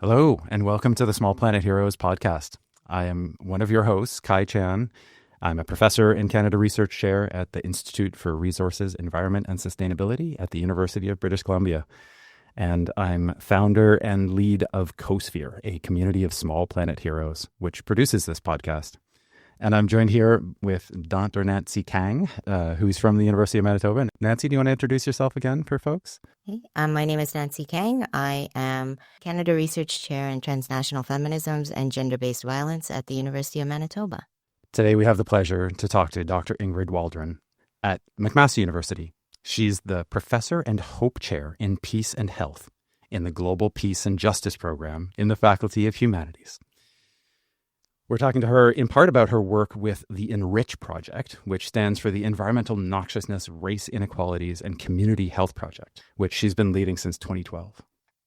Hello, and welcome to the Small Planet Heroes podcast. I am one of your hosts, Kai Chan. I'm a professor and Canada Research Chair at the Institute for Resources, Environment and Sustainability at the University of British Columbia. And I'm founder and lead of Cosphere, a community of small planet heroes, which produces this podcast. And I'm joined here with Dr. Nancy Kang, who's from the University of Manitoba. Nancy, do you want to introduce yourself again for folks? Hey, my name is Nancy Kang. I am Canada Research Chair in Transnational Feminisms and Gender-Based Violence at the University of Manitoba. Today we have the pleasure to talk to Dr. Ingrid Waldron at McMaster University. She's the Professor and Hope Chair in Peace and Health in the Global Peace and Justice Program in the Faculty of Humanities. We're talking to her in part about her work with the Enrich Project, which stands for the Environmental Noxiousness, Race Inequalities, and Community Health Project, which she's been leading since 2012.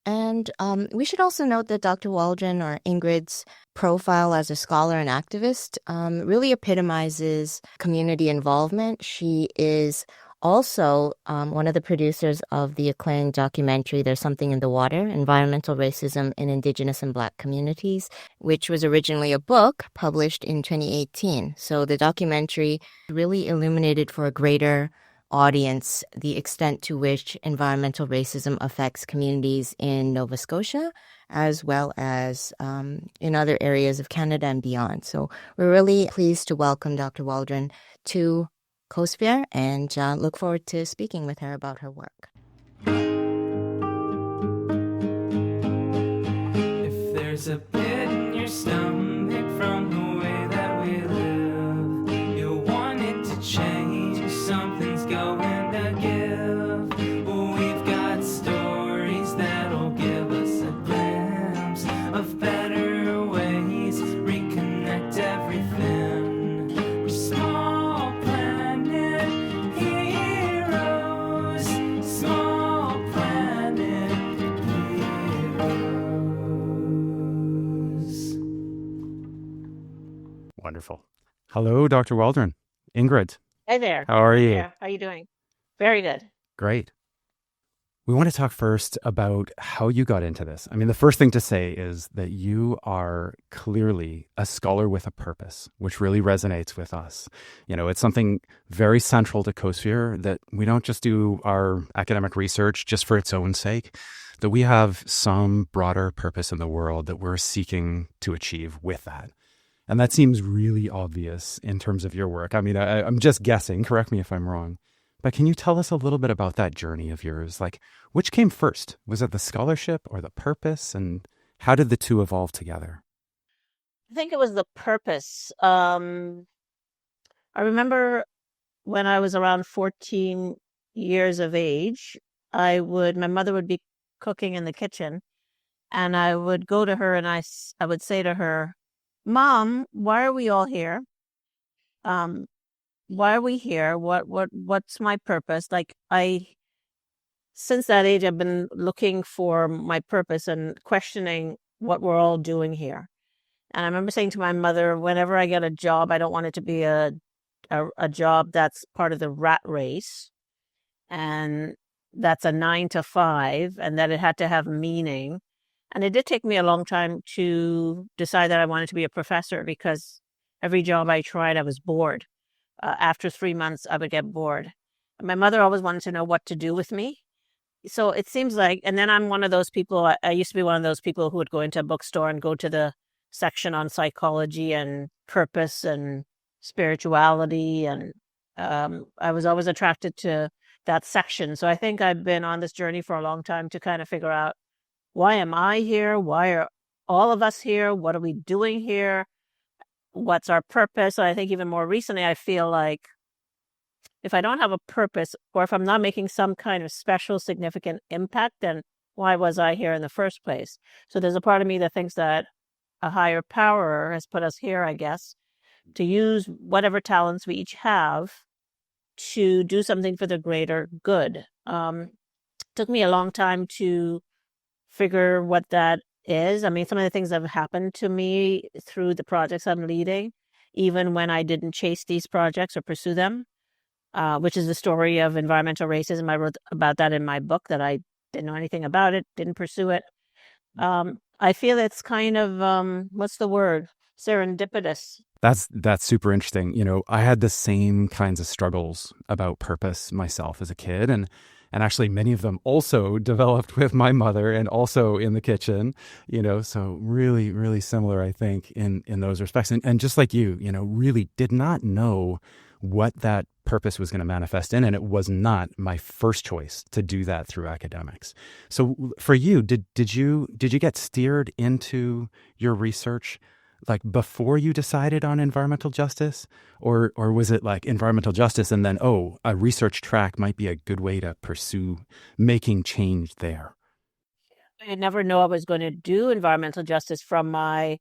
And we should also note that Dr. Waldron, or Ingrid's profile as a scholar and activist, really epitomizes community involvement. She is also one of the producers of the acclaimed documentary, There's Something in the Water, Environmental Racism in Indigenous and Black Communities, which was originally a book published in 2018. So the documentary really illuminated for a greater audience the extent to which environmental racism affects communities in Nova Scotia, as well as in other areas of Canada and beyond. So we're really pleased to welcome Dr. Waldron to Cosphere and look forward to speaking with her about her work. If there's a pit in your stomach from the way that we live, you'll want it to change, something's going to give. Well, we've got stories that'll give us a glimpse of better ways, reconnect everything. We're small planet heroes, small planet heroes. Wonderful. Hello, Dr. Waldron. Ingrid, Hey there. how are you? Yeah, how you doing? Very good. Great. We want to talk first about how you got into this. I mean, the first thing to say is that you are clearly a scholar with a purpose, which really resonates with us. You know, it's something very central to Cosphere that we don't just do our academic research just for its own sake, that we have some broader purpose in the world that we're seeking to achieve with that. And that seems really obvious in terms of your work. I mean, I'm just guessing, correct me if I'm wrong, but can you tell us a little bit about that journey of yours? Like, which came first? Was it the scholarship or the purpose? And how did the two evolve together? I think it was the purpose. I remember when I was around 14 years of age, my mother would be cooking in the kitchen, and I would go to her and I would say to her, "Mom, why are we all here? Why are we here? What's my purpose?" Since that age, I've been looking for my purpose and questioning what we're all doing here. And I remember saying to my mother, whenever I get a job, I don't want it to be a job that's part of the rat race, and that's a 9 to 5, and that it had to have meaning. And it did take me a long time to decide that I wanted to be a professor, because every job I tried, I was bored. After 3 months, I would get bored. And my mother always wanted to know what to do with me. So it seems like, and then I'm one of those people, I used to be one of those people who would go into a bookstore and go to the section on psychology and purpose and spirituality. And I was always attracted to that section. So I think I've been on this journey for a long time to kind of figure out, why am I here? Why are all of us here? What are we doing here? What's our purpose? And I think even more recently, I feel like if I don't have a purpose, or if I'm not making some kind of special, significant impact, then why was I here in the first place? So there's a part of me that thinks that a higher power has put us here, I guess, to use whatever talents we each have to do something for the greater good. Took me a long time to figure what that is. I mean, some of the things that have happened to me through the projects I'm leading, even when I didn't chase these projects or pursue them, which is the story of environmental racism. I wrote about that in my book, that I didn't know anything about it, didn't pursue it. I feel it's kind of, what's the word? Serendipitous. That's super interesting. I had the same kinds of struggles about purpose myself as a kid, and actually many of them also developed with my mother and also in the kitchen. So really, really similar, I think, in those respects. And just like you, really did not know what that purpose was going to manifest in, and it was not my first choice to do that through academics. So for you, did you get steered into your research like before you decided on environmental justice, or was it like environmental justice and then, a research track might be a good way to pursue making change there? I never know I was going to do environmental justice from my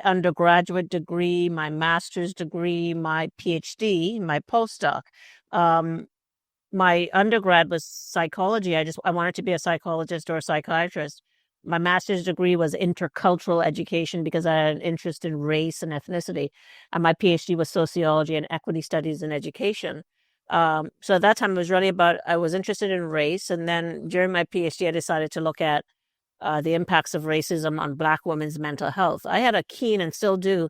undergraduate degree, my master's degree, my PhD, my postdoc. My undergrad was psychology. I wanted to be a psychologist or a psychiatrist. My master's degree was intercultural education because I had an interest in race and ethnicity. And my PhD was sociology and equity studies in education. So at that time, it was really I was interested in race. And then during my PhD, I decided to look at the impacts of racism on Black women's mental health. I had a keen, and still do,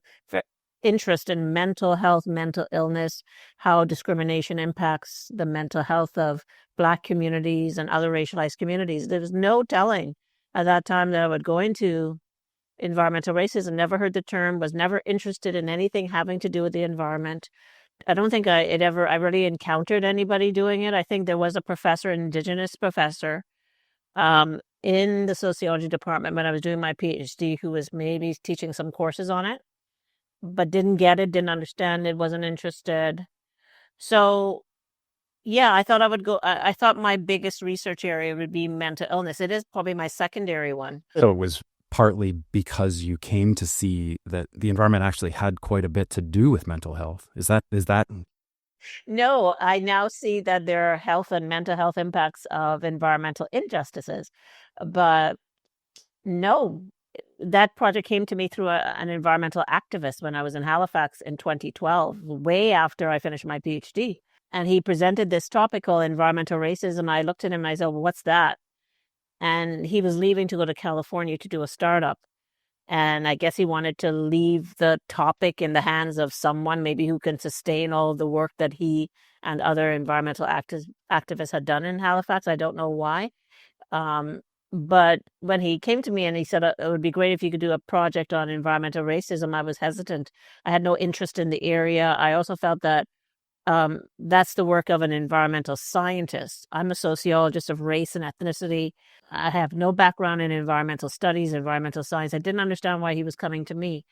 interest in mental health, mental illness, how discrimination impacts the mental health of Black communities and other racialized communities. There was no telling at that time that I would go into environmental racism. Never heard the term, was never interested in anything having to do with the environment. I don't think I really encountered anybody doing it. I think there was a professor, an Indigenous professor, in the sociology department when I was doing my PhD, who was maybe teaching some courses on it, but didn't get it, didn't understand it, wasn't interested. So yeah, I thought I would go. I thought my biggest research area would be mental illness. It is probably my secondary one. So it was partly because you came to see that the environment actually had quite a bit to do with mental health. Is that? No, I now see that there are health and mental health impacts of environmental injustices. But no, that project came to me through an environmental activist when I was in Halifax in 2012, way after I finished my PhD. And he presented this topic called environmental racism. I looked at him and I said, well, what's that? And he was leaving to go to California to do a startup. And I guess he wanted to leave the topic in the hands of someone maybe who can sustain all the work that he and other environmental activists had done in Halifax. I don't know why. But when he came to me and he said, it would be great if you could do a project on environmental racism, I was hesitant. I had no interest in the area. I also felt that that's the work of an environmental scientist. I'm a sociologist of race and ethnicity. I have no background in environmental studies, environmental science. I didn't understand why he was coming to me.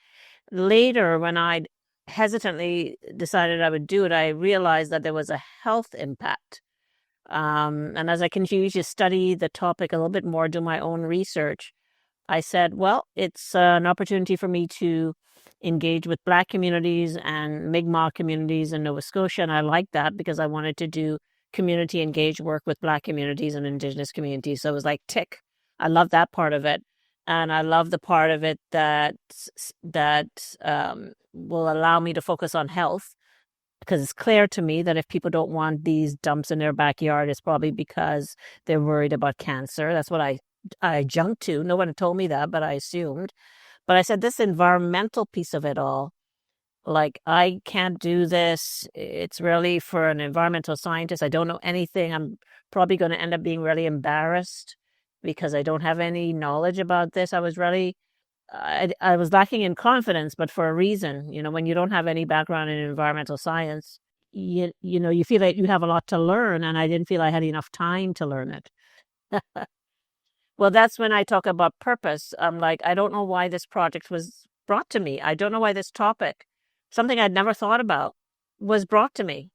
Later, when I hesitantly decided I would do it, I realized that there was a health impact. And as I continued to study the topic a little bit more, do my own research, I said, well, it's an opportunity for me to engage with Black communities and Mi'kmaq communities in Nova Scotia. And I liked that because I wanted to do community engaged work with Black communities and Indigenous communities. So it was like, tick. I love that part of it. And I love the part of it that will allow me to focus on health, because it's clear to me that if people don't want these dumps in their backyard, it's probably because they're worried about cancer. That's what I jumped to. No one had told me that, but I assumed. But I said, this environmental piece of it all, like, I can't do this. It's really for an environmental scientist. I don't know anything. I'm probably going to end up being really embarrassed because I don't have any knowledge about this. I was lacking in confidence, but for a reason. When you don't have any background in environmental science, you feel like you have a lot to learn, and I didn't feel I had enough time to learn it. Well, that's when I talk about purpose. I'm like, I don't know why this project was brought to me. I don't know why this topic, something I'd never thought about, was brought to me.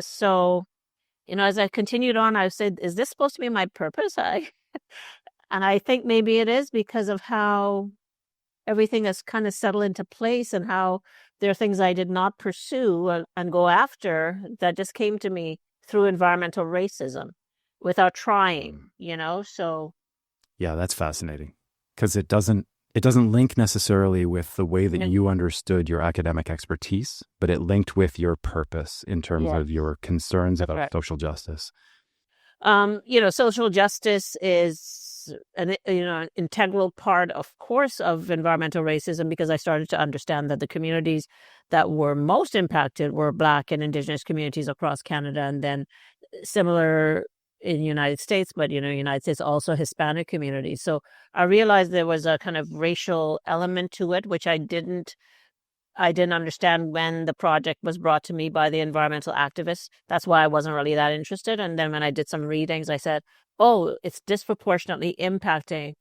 So, as I continued on, I said, is this supposed to be my purpose? And I think maybe it is, because of how everything has kind of settled into place, and how there are things I did not pursue and go after that just came to me through environmental racism without trying, so. Yeah, that's fascinating, because it doesn't link necessarily with the way that you understood your academic expertise, but it linked with your purpose in terms of your concerns about social justice. Social justice is is an integral part, of course, of environmental racism, because I started to understand that the communities that were most impacted were Black and Indigenous communities across Canada, and then similar in the United States, but United States also Hispanic communities. So I realized there was a kind of racial element to it, which I didn't understand when the project was brought to me by the environmental activists. That's why I wasn't really that interested. And then when I did some readings, I said, oh, it's disproportionately impacting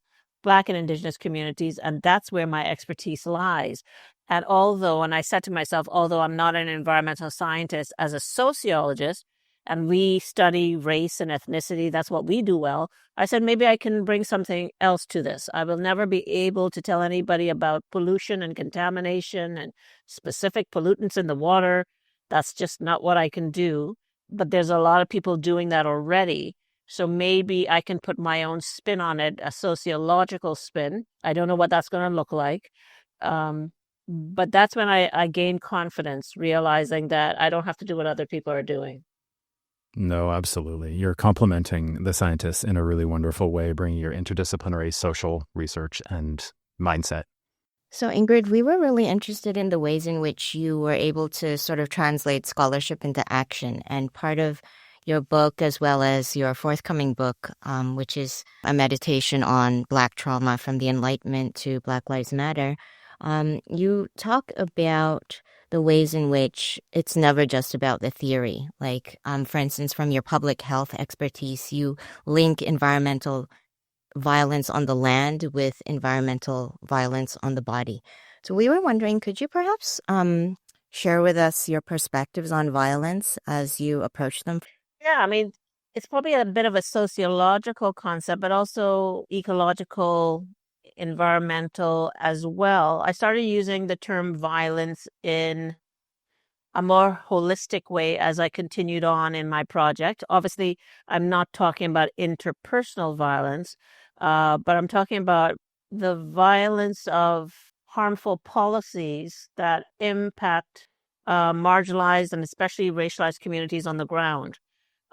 Black and Indigenous communities, and that's where my expertise lies. And I said to myself, although I'm not an environmental scientist, as a sociologist, and we study race and ethnicity, that's what we do well, I said, maybe I can bring something else to this. I will never be able to tell anybody about pollution and contamination and specific pollutants in the water. That's just not what I can do. But there's a lot of people doing that already. So maybe I can put my own spin on it, a sociological spin. I don't know what that's going to look like. But that's when I gained confidence, realizing that I don't have to do what other people are doing. No, absolutely. You're complementing the scientists in a really wonderful way, bringing your interdisciplinary social research and mindset. So, Ingrid, we were really interested in the ways in which you were able to sort of translate scholarship into action. And part of your book, as well as your forthcoming book, which is a meditation on Black trauma from the Enlightenment to Black Lives Matter, you talk about the ways in which it's never just about the theory. Like, for instance, from your public health expertise, you link environmental violence on the land with environmental violence on the body. So we were wondering, could you perhaps share with us your perspectives on violence as you approach them? Yeah, I mean, it's probably a bit of a sociological concept, but also ecological, environmental as well. I started using the term violence in a more holistic way as I continued on in my project. Obviously, I'm not talking about interpersonal violence, but I'm talking about the violence of harmful policies that impact marginalized and especially racialized communities on the ground.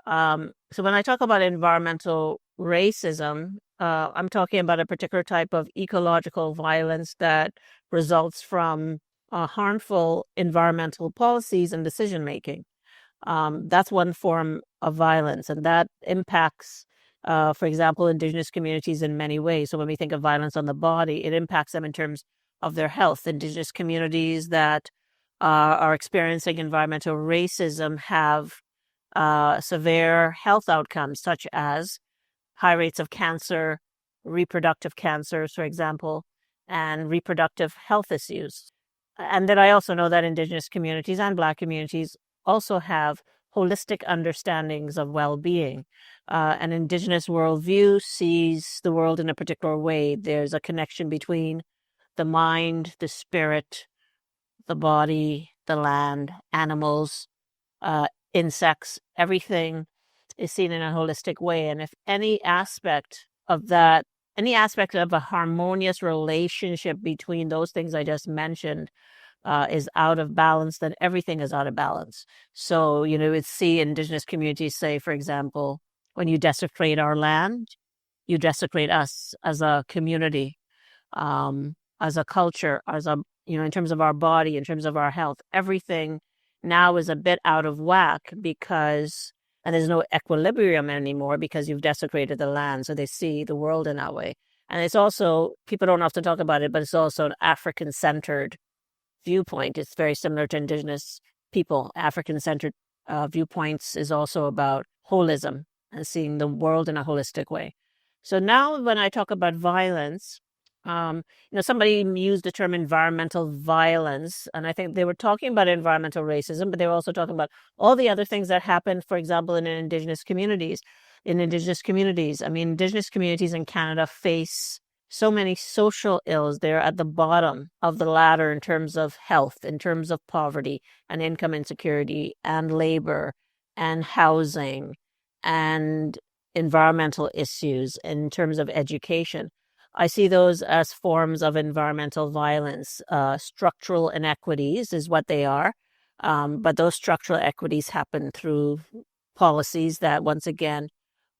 So when I talk about environmental racism, I'm talking about a particular type of ecological violence that results from harmful environmental policies and decision making. That's one form of violence, and that impacts, for example, Indigenous communities in many ways. So when we think of violence on the body, it impacts them in terms of their health. Indigenous communities that are experiencing environmental racism have severe health outcomes, such as high rates of cancer, reproductive cancers, for example, and reproductive health issues. And then I also know that Indigenous communities and Black communities also have holistic understandings of well-being. An Indigenous worldview sees the world in a particular way. There's a connection between the mind, the spirit, the body, the land, animals, insects, everything is seen in a holistic way. And if any aspect of that, any aspect of a harmonious relationship between those things I just mentioned is out of balance, then everything is out of balance. So, it's see Indigenous communities say, for example, when you desecrate our land, you desecrate us as a community, as a culture, in terms of our body, in terms of our health. Everything now is a bit out of whack and there's no equilibrium anymore because you've desecrated the land. So they see the world in that way. And it's also, people don't often talk about it, but it's also an African-centered viewpoint. It's very similar to Indigenous people. African-centered viewpoints is also about holism and seeing the world in a holistic way. So now when I talk about violence, somebody used the term environmental violence, and I think they were talking about environmental racism, but they were also talking about all the other things that happen, for example, in Indigenous communities. I mean, Indigenous communities in Canada face so many social ills. They're at the bottom of the ladder in terms of health, in terms of poverty and income insecurity and labor and housing and environmental issues, in terms of education. I see those as forms of environmental violence. Structural inequities is what they are. But those structural equities happen through policies that, once again,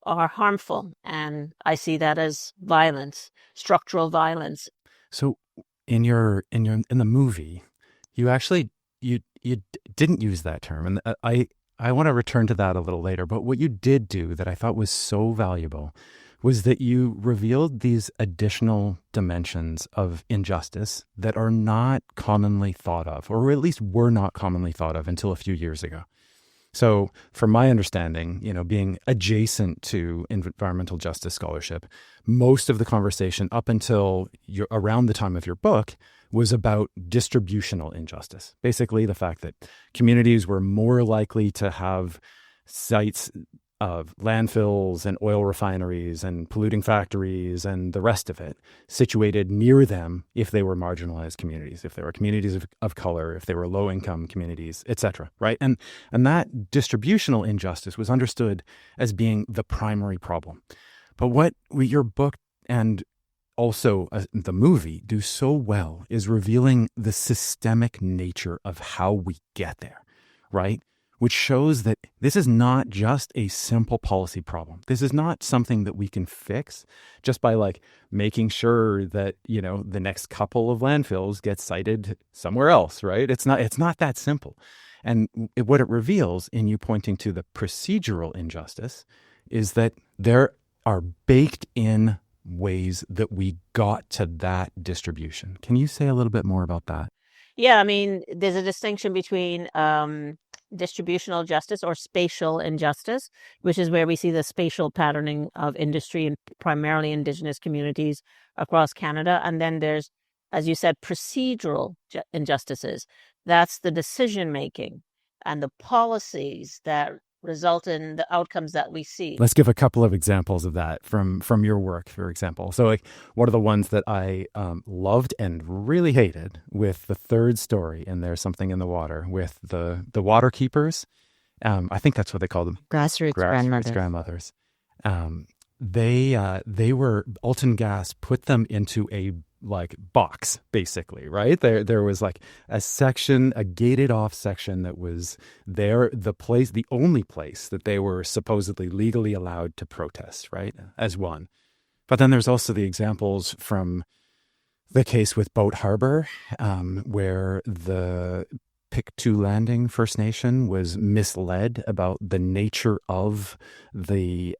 are harmful. And I see that as violence, structural violence. So in the movie, you actually you didn't use that term, and I want to return to that a little later. But what you did do that I thought was so valuable was that you revealed these additional dimensions of injustice that are not commonly thought of, or at least were not commonly thought of until a few years ago. So from my understanding, being adjacent to environmental justice scholarship, most of the conversation up until around the time of your book was about distributional injustice. Basically, the fact that communities were more likely to have sites of landfills and oil refineries and polluting factories and the rest of it situated near them if they were marginalized communities, if they were communities of color, if they were low-income communities, etc. Right? And that distributional injustice was understood as being the primary problem. But what your book and also the movie do so well is revealing the systemic nature of how we get there, right? Which shows that this is not just a simple policy problem. This is not something that we can fix just by making sure that, the next couple of landfills get sited somewhere else, right? It's not that simple. And what it reveals in you pointing to the procedural injustice is that there are baked in ways that we got to that distribution. Can you say a little bit more about that? Yeah, I mean, there's a distinction between distributional justice or spatial injustice, which is where we see the spatial patterning of industry in primarily Indigenous communities across Canada. And then there's, as you said, procedural injustices. That's the decision making and the policies that result in the outcomes that we see. Let's give a couple of examples of that from your work, for example. So one of the ones that I loved and really hated with the third story in There's Something in the Water with the water keepers. I think that's what they call them. Grassroots grandmothers. They were, Alton Gas put them into a box, basically, right? There was a section, a gated off section that was there, the only place that they were supposedly legally allowed to protest, right? As one. But then there's also the examples from the case with Boat Harbor, where the Pictou Landing First Nation was misled about the nature of the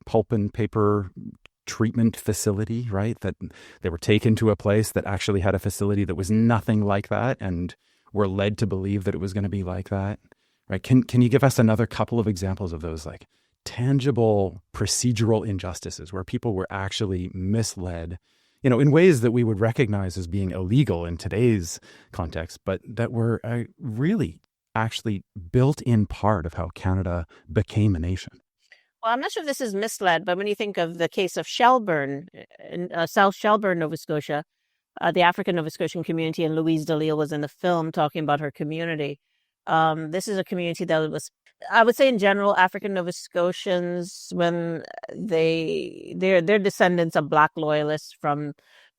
pulp and paper treatment facility, right? That they were taken to a place that actually had a facility that was nothing like that and were led to believe that it was going to be like that, right? Can you give us another couple of examples of those tangible procedural injustices where people were actually misled, in ways that we would recognize as being illegal in today's context, but that were really actually built in part of how Canada became a nation? Well, I'm not sure if this is misled, but when you think of the case of Shelburne, in South Shelburne, Nova Scotia, the African Nova Scotian community, and Louise Delisle was in the film talking about her community. This is a community that was, I would say in general, African Nova Scotians, when they're descendants of Black loyalists from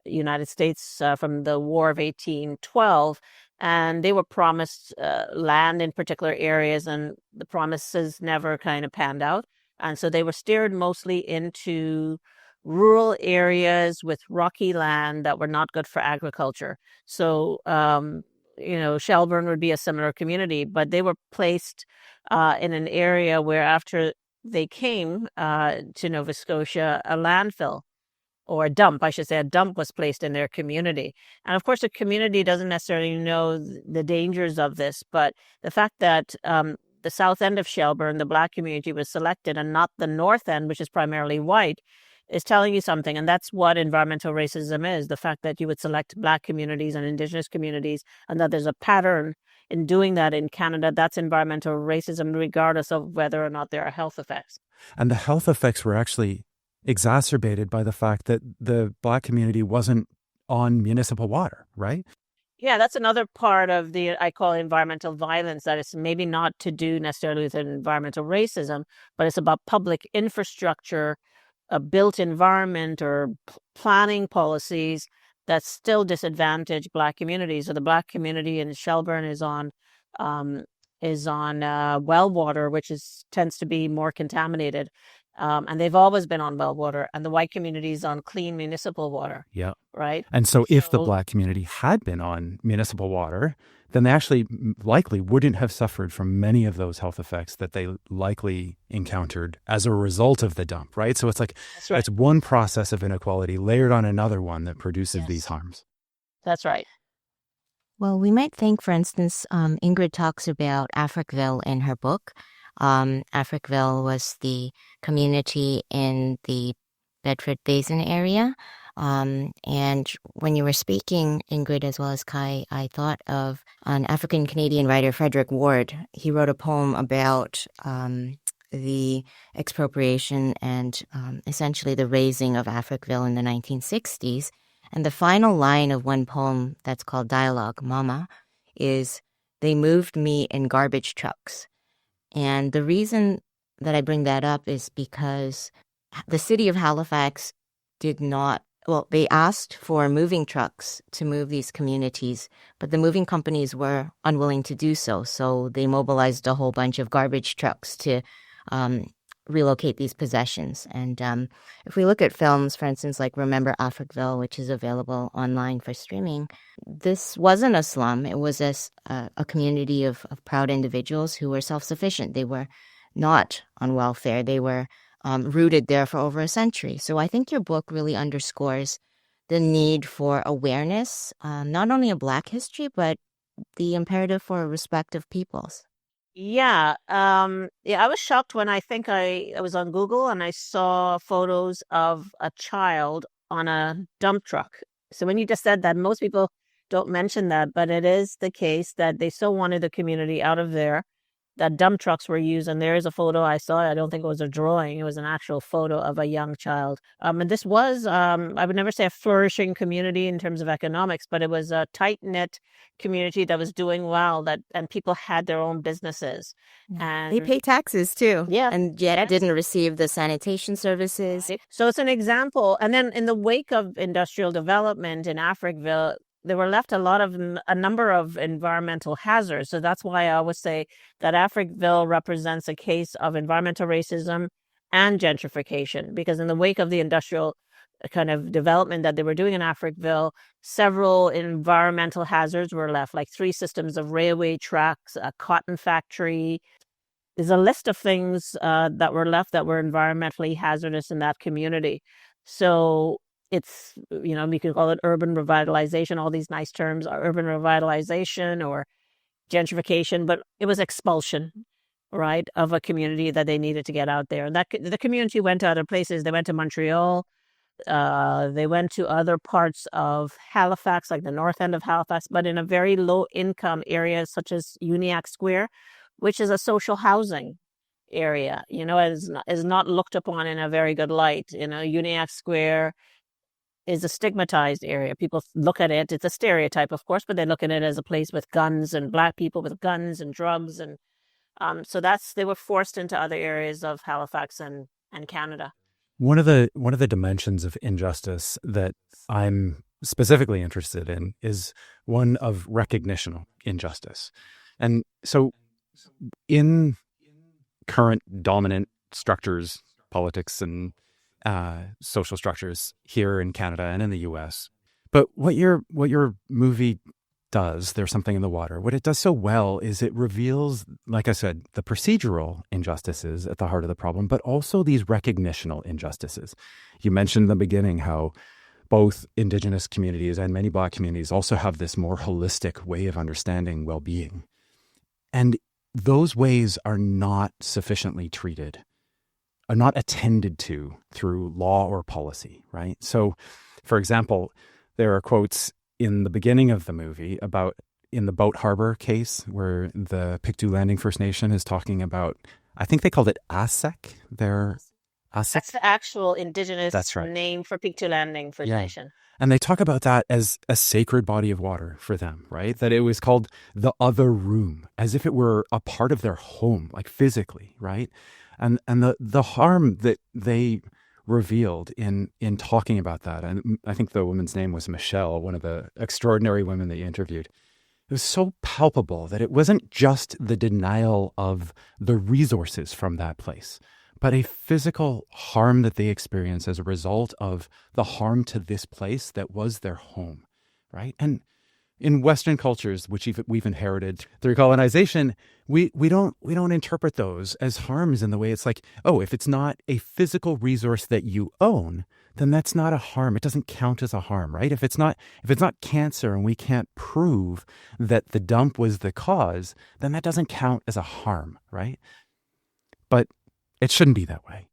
the United States, from the War of 1812, and they were promised land in particular areas, and the promises never kind of panned out. And so they were steered mostly into rural areas with rocky land that were not good for agriculture. So, Shelburne would be a similar community, but they were placed in an area where after they came to Nova Scotia, a landfill or a dump, I should say, a dump was placed in their community. And of course, the community doesn't necessarily know the dangers of this, but the fact that the south end of Shelburne, the Black community, was selected and not the north end, which is primarily white, is telling you something. And that's what environmental racism is, the fact that you would select Black communities and Indigenous communities, and that there's a pattern in doing that in Canada. That's environmental racism, regardless of whether or not there are health effects. And the health effects were actually exacerbated by the fact that the Black community wasn't on municipal water, right? Yeah, that's another part of I call it environmental violence, that is maybe not to do necessarily with environmental racism, but it's about public infrastructure, a built environment or planning policies that still disadvantage Black communities. So the Black community in Shelburne is on well water, which tends to be more contaminated. And they've always been on well water, and the white community is on clean municipal water, Yeah. right? And so if the So Black community had been on municipal water, then they actually likely wouldn't have suffered from many of those health effects that they likely encountered as a result of the dump, right? So it's like that's right. it's one process of inequality layered on another one that produces these Yes, harms. that's right. Well, we might think, for instance, Ingrid talks about Africville in her book. Africville was the community in the Bedford Basin area. And when you were speaking, Ingrid, as well as Kai, I thought of an African Canadian writer, Frederick Ward. He wrote a poem about the expropriation and essentially the razing of Africville in the 1960s. And the final line of one poem that's called Dialogue, Mama, is, "They moved me in garbage trucks." And the reason that I bring that up is because the city of Halifax did not, well, they asked for moving trucks to move these communities, but the moving companies were unwilling to do so. So they mobilized a whole bunch of garbage trucks to relocate these possessions. And if we look at films, for instance, like Remember Africville, which is available online for streaming, this wasn't a slum. It was a community of proud individuals who were self-sufficient. They were not on welfare. They were rooted there for over a century. So I think your book really underscores the need for awareness, not only of Black history, but the imperative for respect of peoples. Yeah, I was shocked when I was on Google and I saw photos of a child on a dump truck. So when you just said that, most people don't mention that, but it is the case that they so wanted the community out of there that dump trucks were used. And there is a photo I saw. I don't think it was a drawing. It was an actual photo of a young child. And this was, I would never say a flourishing community in terms of economics, but it was a tight-knit community that was doing well, and people had their own businesses. And they pay taxes too. Yeah. And yet didn't receive the sanitation services. So it's an example. And then in the wake of industrial development in Africville, there were left a number of environmental hazards. So that's why I always say that Africville represents a case of environmental racism and gentrification, because in the wake of the industrial kind of development that they were doing in Africville, several environmental hazards were left, like 3 systems of railway tracks, a cotton factory. There's a list of things that were left that were environmentally hazardous in that community. So it's, we could call it urban revitalization. All these nice terms are urban revitalization or gentrification, but it was expulsion, right, of a community that they needed to get out there. And that the community went to other places. They went to Montreal. They went to other parts of Halifax, like the north end of Halifax, but in a very low income area such as Uniacke Square, which is a social housing area, is not looked upon in a very good light. Uniacke Square is a stigmatized area. People look at it, it's a stereotype, of course, but they look at it as a place with guns and Black people with guns and drugs. And so they were forced into other areas of Halifax and Canada. One of the dimensions of injustice that I'm specifically interested in is one of recognitional injustice. And so in current dominant structures, politics and social structures here in Canada and in the US. But what your movie does, There's Something in the Water, what it does so well is it reveals, like I said, the procedural injustices at the heart of the problem, but also these recognitional injustices. You mentioned in the beginning how both Indigenous communities and many Black communities also have this more holistic way of understanding well-being. And those ways are not sufficiently treated, are not attended to through law or policy, right? So, for example, there are quotes in the beginning of the movie about in the Boat Harbor case where the Pictou Landing First Nation is talking about, I think they called it ASEC. That's the actual Indigenous right. name for Pictou Landing First Nation. And they talk about that as a sacred body of water for them, right? That it was called the other room, as if it were a part of their home, like physically, right? And the harm that they revealed in talking about that, and I think the woman's name was Michelle, one of the extraordinary women that you interviewed, it was so palpable that it wasn't just the denial of the resources from that place, but a physical harm that they experience as a result of the harm to this place that was their home, right? And in Western cultures, which we've inherited through colonization, we don't interpret those as harms in the way it's like, oh, if it's not a physical resource that you own, then that's not a harm. It doesn't count as a harm, right? If it's not cancer and we can't prove that the dump was the cause, then that doesn't count as a harm, right? But it shouldn't be that way.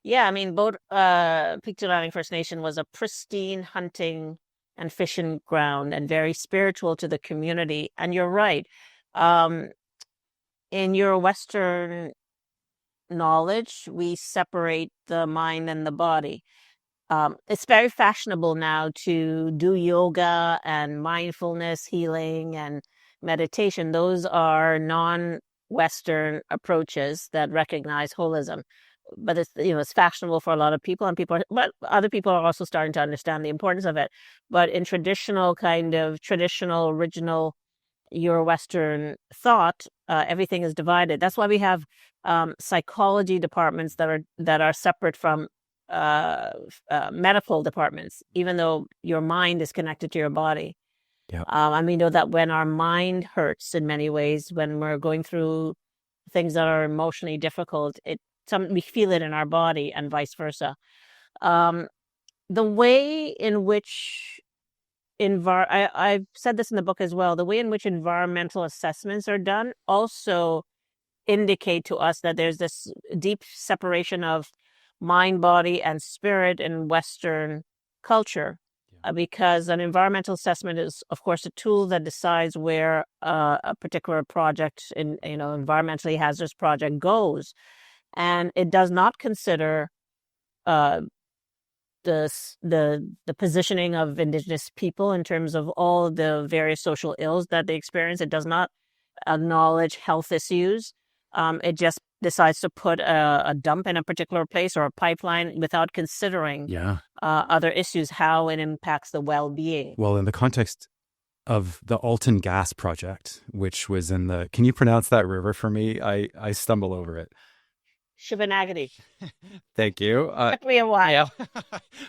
Yeah, I mean, both Pictureland First Nation was a pristine hunting and fishing ground and very spiritual to the community. And you're right. In your Western knowledge, we separate the mind and the body. It's very fashionable now to do yoga and mindfulness healing and meditation. Those are non-Western approaches that recognize holism. But it's fashionable for a lot of people, but other people are also starting to understand the importance of it. But in traditional original Euro-Western thought, everything is divided. That's why we have psychology departments that are separate from medical departments, even though your mind is connected to your body. Yeah. And we know that when our mind hurts in many ways, when we're going through things that are emotionally difficult, we feel it in our body and vice versa. The way in which I've said this in the book as well, the way in which environmental assessments are done also indicate to us that there's this deep separation of mind, body, and spirit in Western culture. Because an environmental assessment is, of course, a tool that decides where a particular project, environmentally hazardous project goes. And it does not consider the positioning of Indigenous people in terms of all the various social ills that they experience. It does not acknowledge health issues. It just decides to put a dump in a particular place or a pipeline without considering other issues, how it impacts the well-being. Well, in the context of the Alton Gas Project, which was in can you pronounce that river for me? I stumble over it. Shivanagati. Thank you. Took me a while.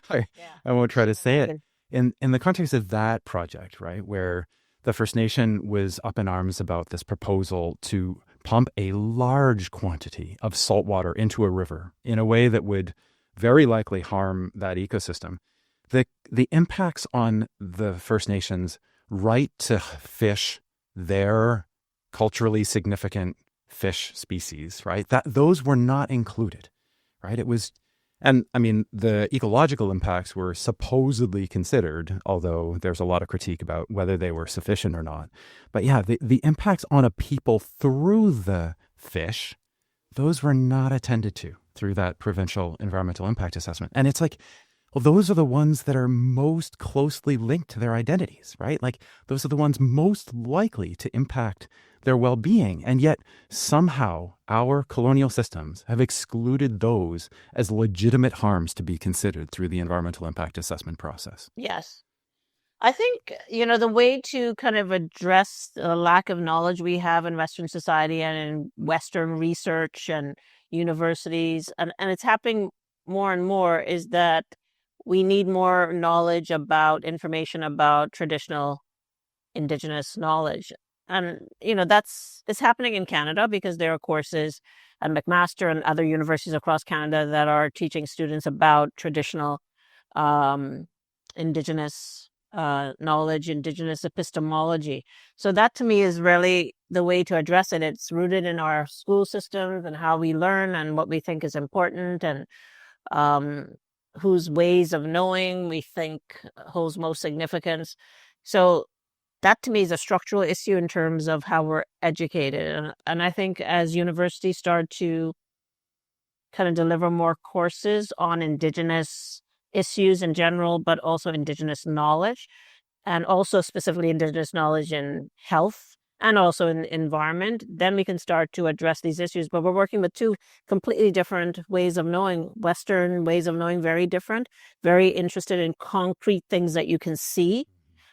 I won't try to say it. In the context of that project, right, where the First Nation was up in arms about this proposal to pump a large quantity of salt water into a river in a way that would very likely harm that ecosystem, the impacts on the First Nations' right to fish their culturally significant fish species, right? Those were not included, right? It was, and I mean, the ecological impacts were supposedly considered, although there's a lot of critique about whether they were sufficient or not. But yeah, the impacts on a people through the fish, those were not attended to through that provincial environmental impact assessment. And it's like, well, those are the ones that are most closely linked to their identities, right? Like those are the ones most likely to impact their well-being. And yet somehow our colonial systems have excluded those as legitimate harms to be considered through the environmental impact assessment process. Yes. I think, the way to kind of address the lack of knowledge we have in Western society and in Western research and universities, and it's happening more and more, is that we need more knowledge information about traditional Indigenous knowledge. And, it's happening in Canada because there are courses at McMaster and other universities across Canada that are teaching students about traditional Indigenous knowledge, Indigenous epistemology. So that to me is really the way to address it. It's rooted in our school systems and how we learn and what we think is important and whose ways of knowing we think holds most significance. So that to me is a structural issue in terms of how we're educated. And I think as universities start to kind of deliver more courses on Indigenous issues in general, but also Indigenous knowledge, and also specifically Indigenous knowledge in health and also in environment, then we can start to address these issues. But we're working with two completely different ways of knowing. Western ways of knowing, very different, very interested in concrete things that you can see.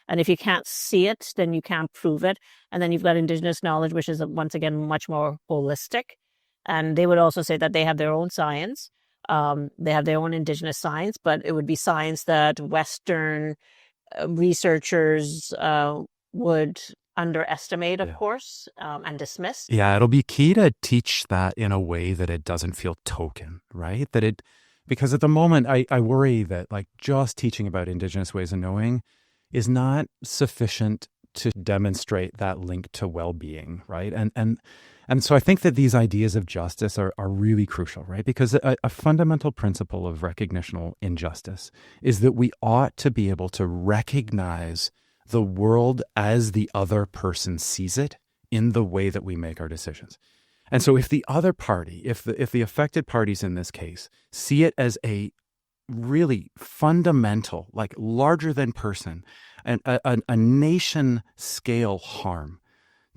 And if you can't see it, then you can't prove it. And then you've got Indigenous knowledge, which is, once again, much more holistic. And they would also say that they have their own science. They have their own Indigenous science, but it would be science that Western researchers would underestimate, of Yeah. course, and dismiss. Yeah, it'll be key to teach that in a way that it doesn't feel token, right? Because at the moment, I worry that like just teaching about Indigenous ways of knowing is not sufficient to demonstrate that link to well-being, right? And so I think that these ideas of justice are really crucial, right? Because a fundamental principle of recognitional injustice is that we ought to be able to recognize the world as the other person sees it in the way that we make our decisions. And so if the other party, if the affected parties in this case see it as a really fundamental, like larger than person, and a nation scale harm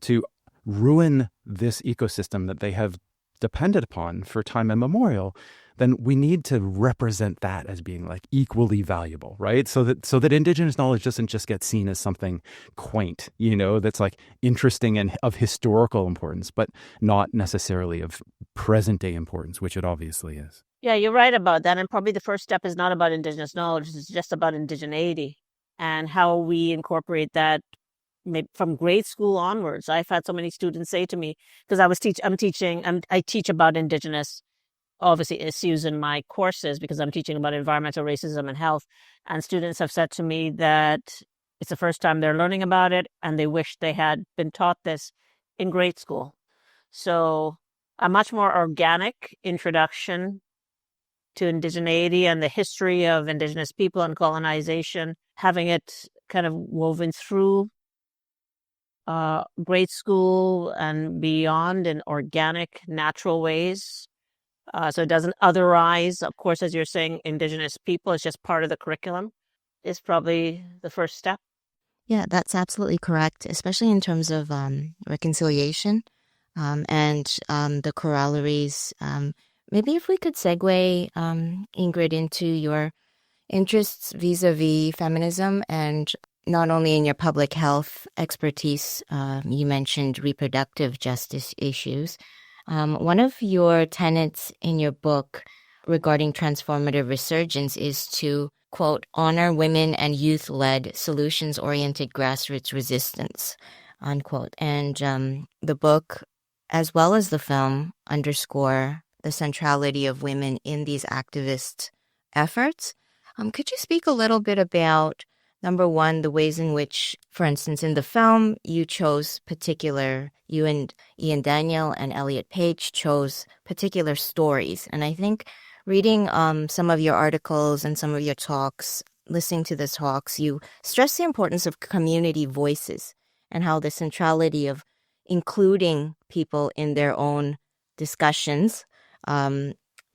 to ruin this ecosystem that they have depended upon for time immemorial, then we need to represent that as being like equally valuable, right? So that Indigenous knowledge doesn't just get seen as something quaint, that's like interesting and of historical importance, but not necessarily of present day importance, which it obviously is. Yeah, you're right about that. And probably the first step is not about Indigenous knowledge, it's just about indigeneity and how we incorporate that maybe from grade school onwards. I've had so many students say to me, because I teach about Indigenous, obviously, issues in my courses because I'm teaching about environmental racism and health. And students have said to me that it's the first time they're learning about it and they wish they had been taught this in grade school. So a much more organic introduction to indigeneity and the history of Indigenous people and colonization, having it kind of woven through grade school and beyond in organic, natural ways. So it doesn't otherize, of course, as you're saying, Indigenous people. It's just part of the curriculum. Is probably the first step. Yeah, that's absolutely correct, especially in terms of reconciliation and the corollaries. Maybe if we could segue, Ingrid, into your interests vis-a-vis feminism, and not only in your public health expertise, you mentioned reproductive justice issues. One of your tenets in your book regarding transformative resurgence is to, quote, honor women and youth-led solutions-oriented grassroots resistance, unquote. And the book, as well as the film, underscore the centrality of women in these activist efforts. Could you speak a little bit about, number one, the ways in which, for instance, in the film, you and Ian Daniel and Elliot Page chose particular stories. And I think reading some of your articles and some of your talks, listening to the talks, you stress the importance of community voices and how the centrality of including people in their own discussions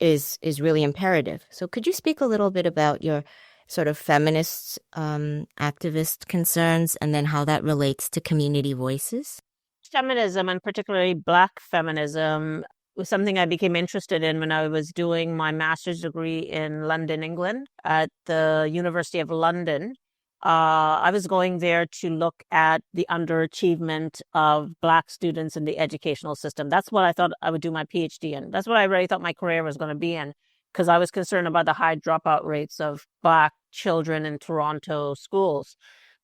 is really imperative. So could you speak a little bit about your sort of feminist activist concerns and then how that relates to community voices? Feminism, and particularly Black feminism, was something I became interested in when I was doing my master's degree in London, England, at the University of London. I was going there to look at the underachievement of Black students in the educational system. That's what I thought I would do my PhD in. That's what I really thought my career was going to be in, because I was concerned about the high dropout rates of Black children in Toronto schools.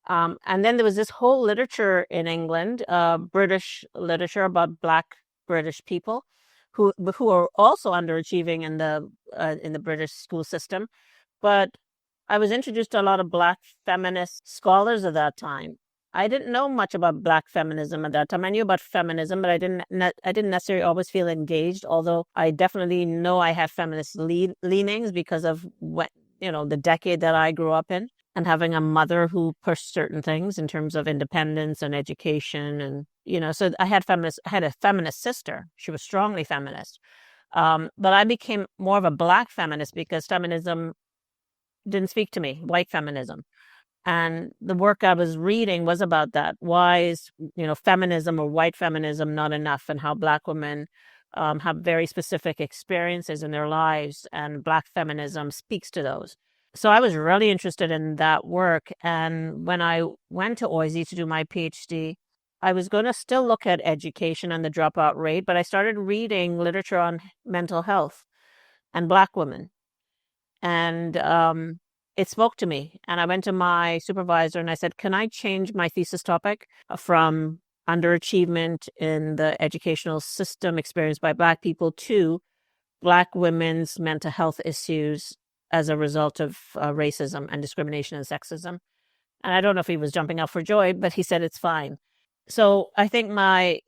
And then there was this whole literature in England, British literature about Black British people who are also underachieving in the British school system. But I was introduced to a lot of Black feminist scholars at that time. I didn't know much about Black feminism at that time. I knew about feminism, but I didn't necessarily always feel engaged, although I definitely know I have feminist leanings because of the decade that I grew up in, and having a mother who pushed certain things in terms of independence and education. And, so I had a feminist sister. She was strongly feminist. But I became more of a Black feminist because feminism didn't speak to me, white feminism. And the work I was reading was about that. Why is, feminism or white feminism not enough, and how Black women have very specific experiences in their lives, and Black feminism speaks to those. So I was really interested in that work. And when I went to OISE to do my PhD, I was going to still look at education and the dropout rate, but I started reading literature on mental health and Black women. And it spoke to me. And I went to my supervisor and I said, can I change my thesis topic from underachievement in the educational system experienced by Black people to Black women's mental health issues as a result of racism and discrimination and sexism? And I don't know if he was jumping up for joy, but he said it's fine. So I think I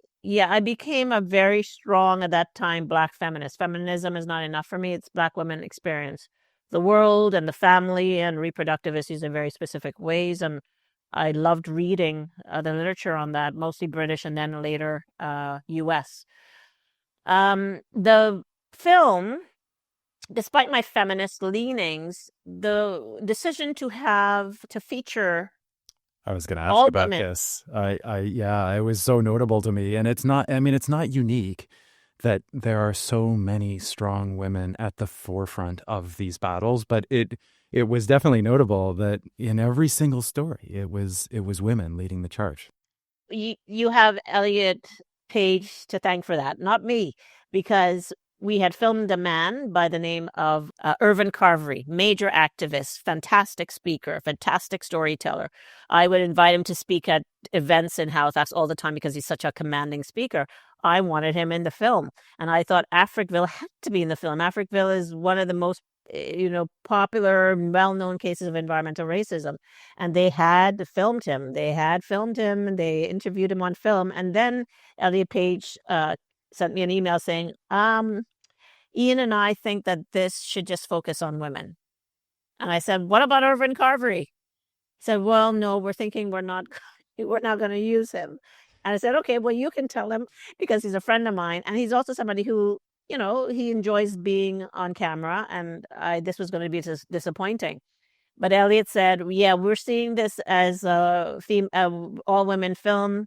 became a very strong at that time Black feminist. Feminism is not enough for me. It's Black women experience the world and the family and reproductive issues in very specific ways. And I loved reading the literature on that, mostly British and then later US. The film, despite my feminist leanings, the decision to feature I was going to ask all about women. this. It was so notable to me. And it's not, I mean, it's not unique that there are so many strong women at the forefront of these battles, but it was definitely notable that in every single story, it was women leading the charge. You have Elliot Page to thank for that, not me, because we had filmed a man by the name of Irvin Carvery, major activist, fantastic speaker, fantastic storyteller. I would invite him to speak at events in Halifax all the time because he's such a commanding speaker. I wanted him in the film. And I thought Africville had to be in the film. Africville is one of the most popular, well-known cases of environmental racism. And they had filmed him. And they interviewed him on film. And then Elliot Page sent me an email saying, Ian and I think that this should just focus on women. And I said, what about Irvin Carvery? He said, well, no, we're thinking we're not going to use him. And I said, okay, well, you can tell him because he's a friend of mine. And he's also somebody who, he enjoys being on camera. And this was going to be disappointing. But Elliot said, yeah, we're seeing this as a all-women film.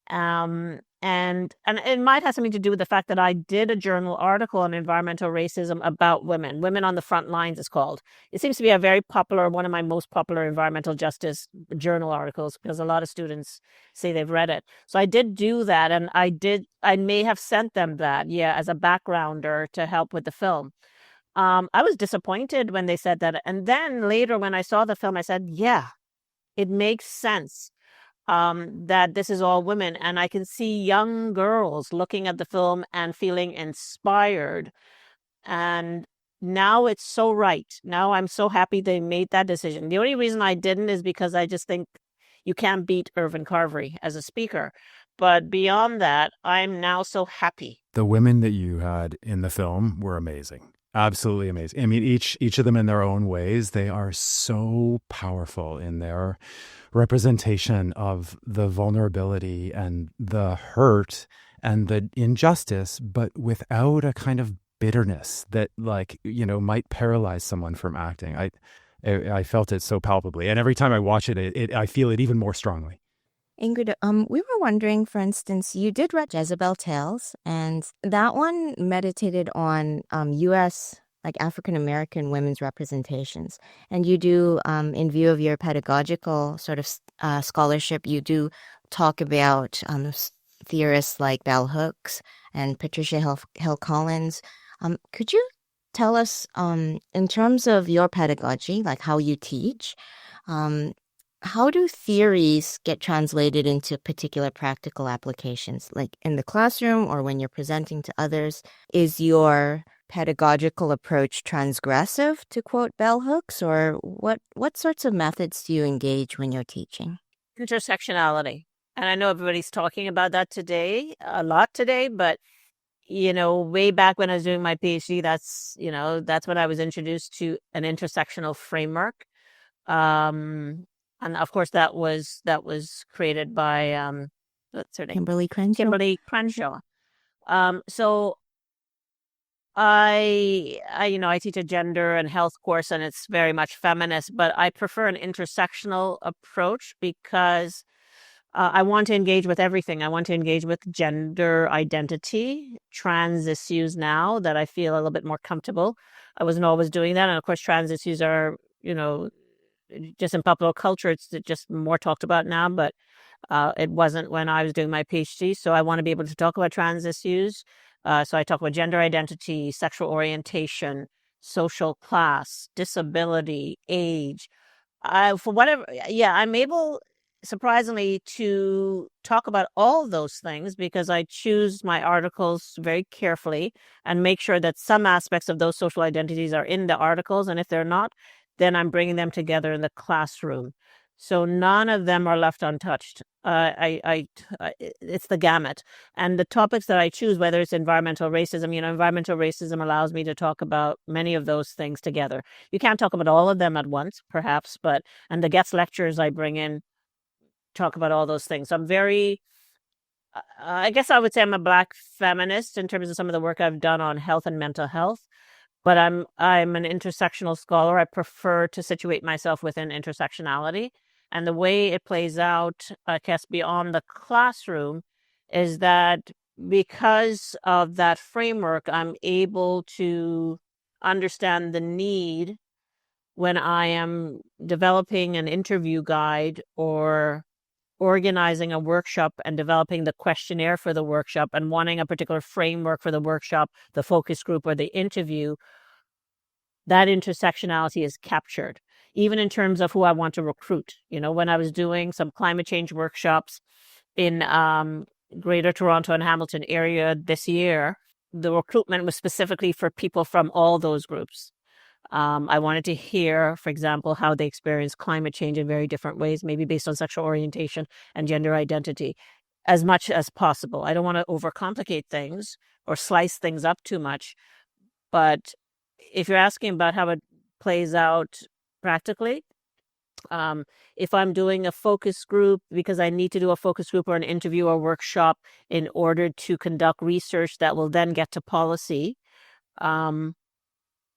And it might have something to do with the fact that I did a journal article on environmental racism about women. Women on the Front Lines is called. It seems to be one of my most popular environmental justice journal articles because a lot of students say they've read it. So I did do that, and I may have sent them that, as a backgrounder to help with the film. I was disappointed when they said that. And then later when I saw the film, I said, yeah, it makes sense. That this is all women, and I can see young girls looking at the film and feeling inspired. And now it's so right. Now I'm so happy they made that decision. The only reason I didn't is because I just think you can't beat Irvin Carvery as a speaker. But beyond that, I'm now so happy. The women that you had in the film were amazing. Absolutely amazing. I mean, each of them in their own ways, they are so powerful in their representation of the vulnerability and the hurt and the injustice, but without a kind of bitterness that might paralyze someone from acting. I felt it so palpably. And every time I watch it, I feel it even more strongly. Ingrid, we were wondering, for instance, you did read Jezebel Tales, and that one meditated on U.S., African-American women's representations. And you do, in view of your pedagogical sort of scholarship, you do talk about theorists like bell hooks and Patricia Hill Collins. Could you tell us, in terms of your pedagogy, like how you teach, how do theories get translated into particular practical applications, like in the classroom or when you're presenting to others? Is your pedagogical approach transgressive, to quote bell hooks, or what sorts of methods do you engage when you're teaching? Intersectionality. And I know everybody's talking about that a lot today, but way back when I was doing my PhD, that's when I was introduced to an intersectional framework. And of course, that was created by what's her name? Kimberly Crenshaw. Kimberly Crenshaw. So I teach a gender and health course, and it's very much feminist, but I prefer an intersectional approach because I want to engage with everything. I want to engage with gender identity, trans issues now that I feel a little bit more comfortable. I wasn't always doing that. And of course, trans issues are, just in popular culture, it's just more talked about now. But It wasn't when I was doing my PhD. So I want to be able to talk about trans issues. So I talk about gender identity, sexual orientation, social class, disability, age. For whatever, yeah, I'm able, surprisingly, to talk about all those things because I choose my articles very carefully and make sure that some aspects of those social identities are in the articles. And if they're not, then I'm bringing them together in the classroom. So none of them are left untouched. It's the gamut. And the topics that I choose, whether it's environmental racism, environmental racism allows me to talk about many of those things together. You can't talk about all of them at once, perhaps, and the guest lectures I bring in talk about all those things. So I guess I would say I'm a Black feminist in terms of some of the work I've done on health and mental health, but I'm an intersectional scholar. I prefer to situate myself within intersectionality. And the way it plays out, I guess, beyond the classroom is that because of that framework, I'm able to understand the need when I am developing an interview guide or organizing a workshop and developing the questionnaire for the workshop and wanting a particular framework for the workshop, the focus group, or the interview. That intersectionality is captured, even in terms of who I want to recruit. When I was doing some climate change workshops in Greater Toronto and Hamilton area this year, the recruitment was specifically for people from all those groups. I wanted to hear, for example, how they experience climate change in very different ways, maybe based on sexual orientation and gender identity, as much as possible. I don't want to overcomplicate things or slice things up too much. But if you're asking about how it plays out practically, if I'm doing a focus group, because I need to do a focus group or an interview or workshop in order to conduct research that will then get to policy,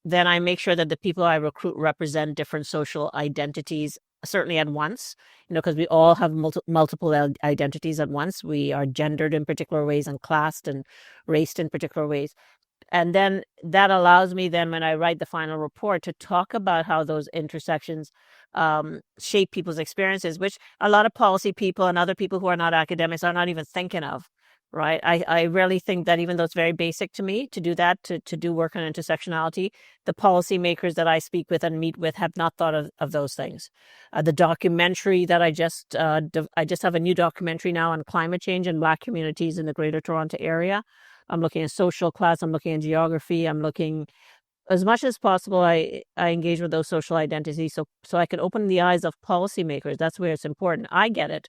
then I make sure that the people I recruit represent different social identities, certainly at once, because we all have multiple identities at once. We are gendered in particular ways and classed and raced in particular ways. And then that allows me then, when I write the final report, to talk about how those intersections shape people's experiences, which a lot of policy people and other people who are not academics are not even thinking of. Right. I rarely think that, even though it's very basic to me to do that, to do work on intersectionality, the policymakers that I speak with and meet with have not thought of those things. The documentary that I just have a new documentary now on climate change and Black communities in the Greater Toronto area. I'm looking at social class. I'm looking at geography. I'm looking, as much as possible, I engage with those social identities so I can open the eyes of policymakers. That's where it's important. I get it,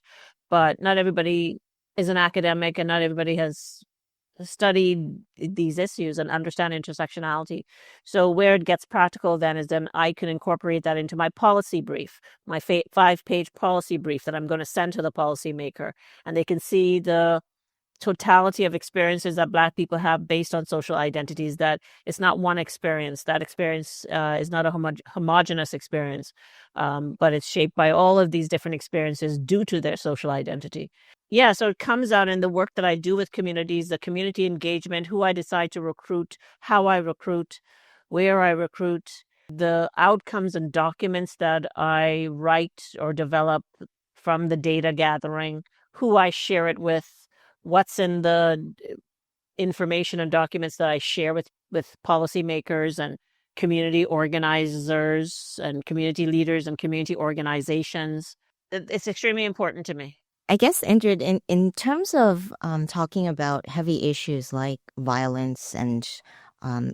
but not everybody is an academic and not everybody has studied these issues and understand intersectionality. So where it gets practical then is then I can incorporate that into my policy brief, my 5-page policy brief that I'm going to send to the policymaker, and they can see the totality of experiences that Black people have based on social identities, that it's not one experience. That experience is not a homogenous experience, but it's shaped by all of these different experiences due to their social identity. Yeah, so it comes out in the work that I do with communities, the community engagement, who I decide to recruit, how I recruit, where I recruit, the outcomes and documents that I write or develop from the data gathering, who I share it with, what's in the information and documents that I share with policymakers and community organizers and community leaders and community organizations. It's extremely important to me. I guess, Ingrid, in terms of talking about heavy issues like violence and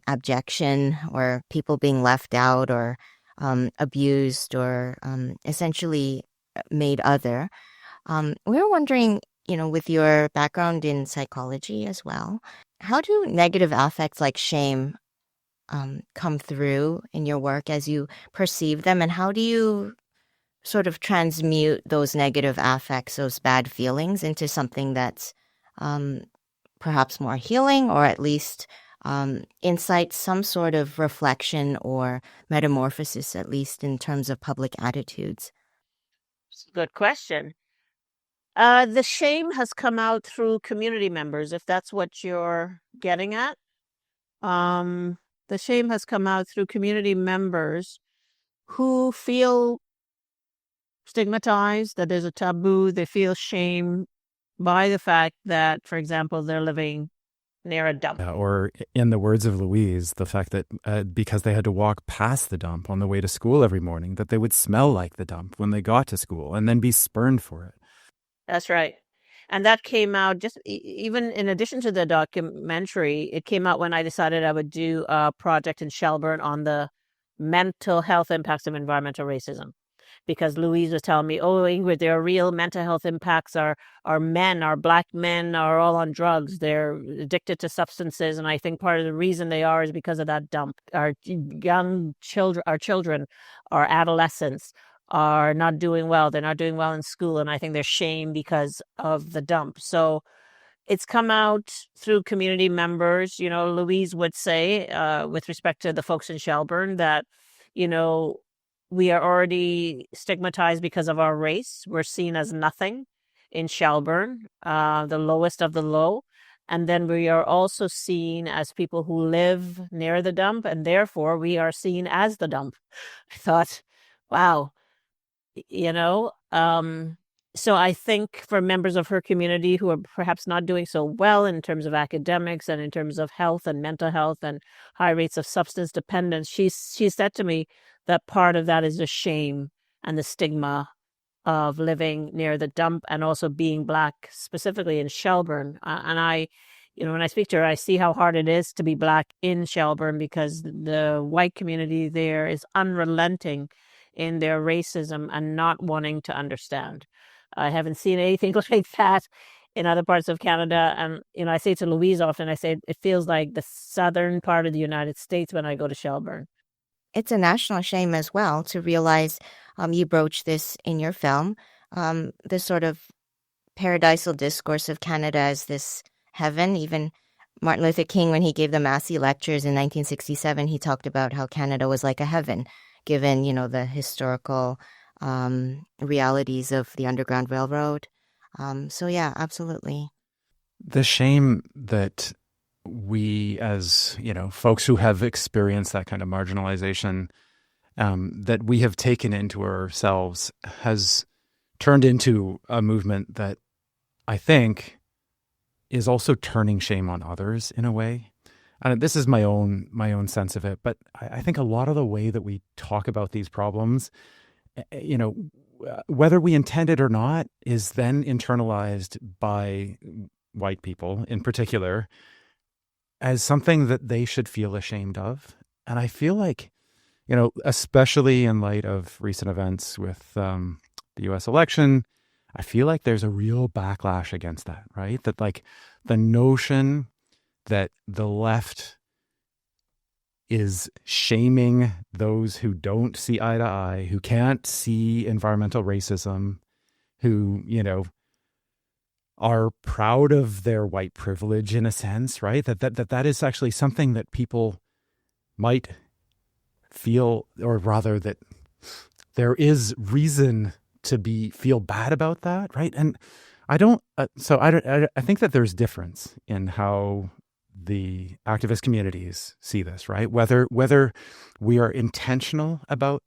abjection, or people being left out or abused or essentially made other, we're wondering, with your background in psychology as well, how do negative affects like shame come through in your work as you perceive them, and how do you sort of transmute those negative affects, those bad feelings, into something that's perhaps more healing, or at least incites some sort of reflection or metamorphosis, at least in terms of public attitudes? Good question. The shame has come out through community members, if that's what you're getting at. The shame has come out through community members who feel stigmatized, that there's a taboo. They feel shame by the fact that, for example, they're living near a dump. Or in the words of Louise, the fact that because they had to walk past the dump on the way to school every morning, that they would smell like the dump when they got to school and then be spurned for it. That's right. And that came out just even in addition to the documentary, it came out when I decided I would do a project in Shelburne on the mental health impacts of environmental racism. Because Louise was telling me, oh, Ingrid, there are real mental health impacts. Our Black men are all on drugs. They're addicted to substances. And I think part of the reason they are is because of that dump. Our children, our adolescents are not doing well. They're not doing well in school. And I think they're shamed because of the dump. So it's come out through community members. Louise would say, with respect to the folks in Shelburne, that, we are already stigmatized because of our race. We're seen as nothing in Shelburne, the lowest of the low. And then we are also seen as people who live near the dump, and therefore we are seen as the dump. I thought, wow, so I think for members of her community who are perhaps not doing so well in terms of academics and in terms of health and mental health and high rates of substance dependence, she said to me that part of that is the shame and the stigma of living near the dump and also being Black, specifically in Shelburne. And I, when I speak to her, I see how hard it is to be Black in Shelburne because the white community there is unrelenting in their racism and not wanting to understand. I haven't seen anything like that in other parts of Canada. And, I say to Louise often, I say, it feels like the southern part of the United States when I go to Shelburne. It's a national shame as well to realize you broach this in your film, this sort of paradisal discourse of Canada as this heaven. Even Martin Luther King, when he gave the Massey lectures in 1967, he talked about how Canada was like a heaven, given, the historical realities of the Underground Railroad. So yeah, absolutely. The shame that we, as folks who have experienced that kind of marginalization, that we have taken into ourselves, has turned into a movement that I think is also turning shame on others in a way. And this is my own sense of it, but I think a lot of the way that we talk about these problems, whether we intend it or not, is then internalized by white people in particular as something that they should feel ashamed of. And I feel like, especially in light of recent events with the US election, I feel like there's a real backlash against that, right? That like the notion that the left is shaming those who don't see eye to eye, who can't see environmental racism, who, are proud of their white privilege in a sense, right? That is actually something that people might feel, or rather that there is reason to feel bad about that, right? And I think that there's difference in how the activist communities see this, right? Whether we are intentional about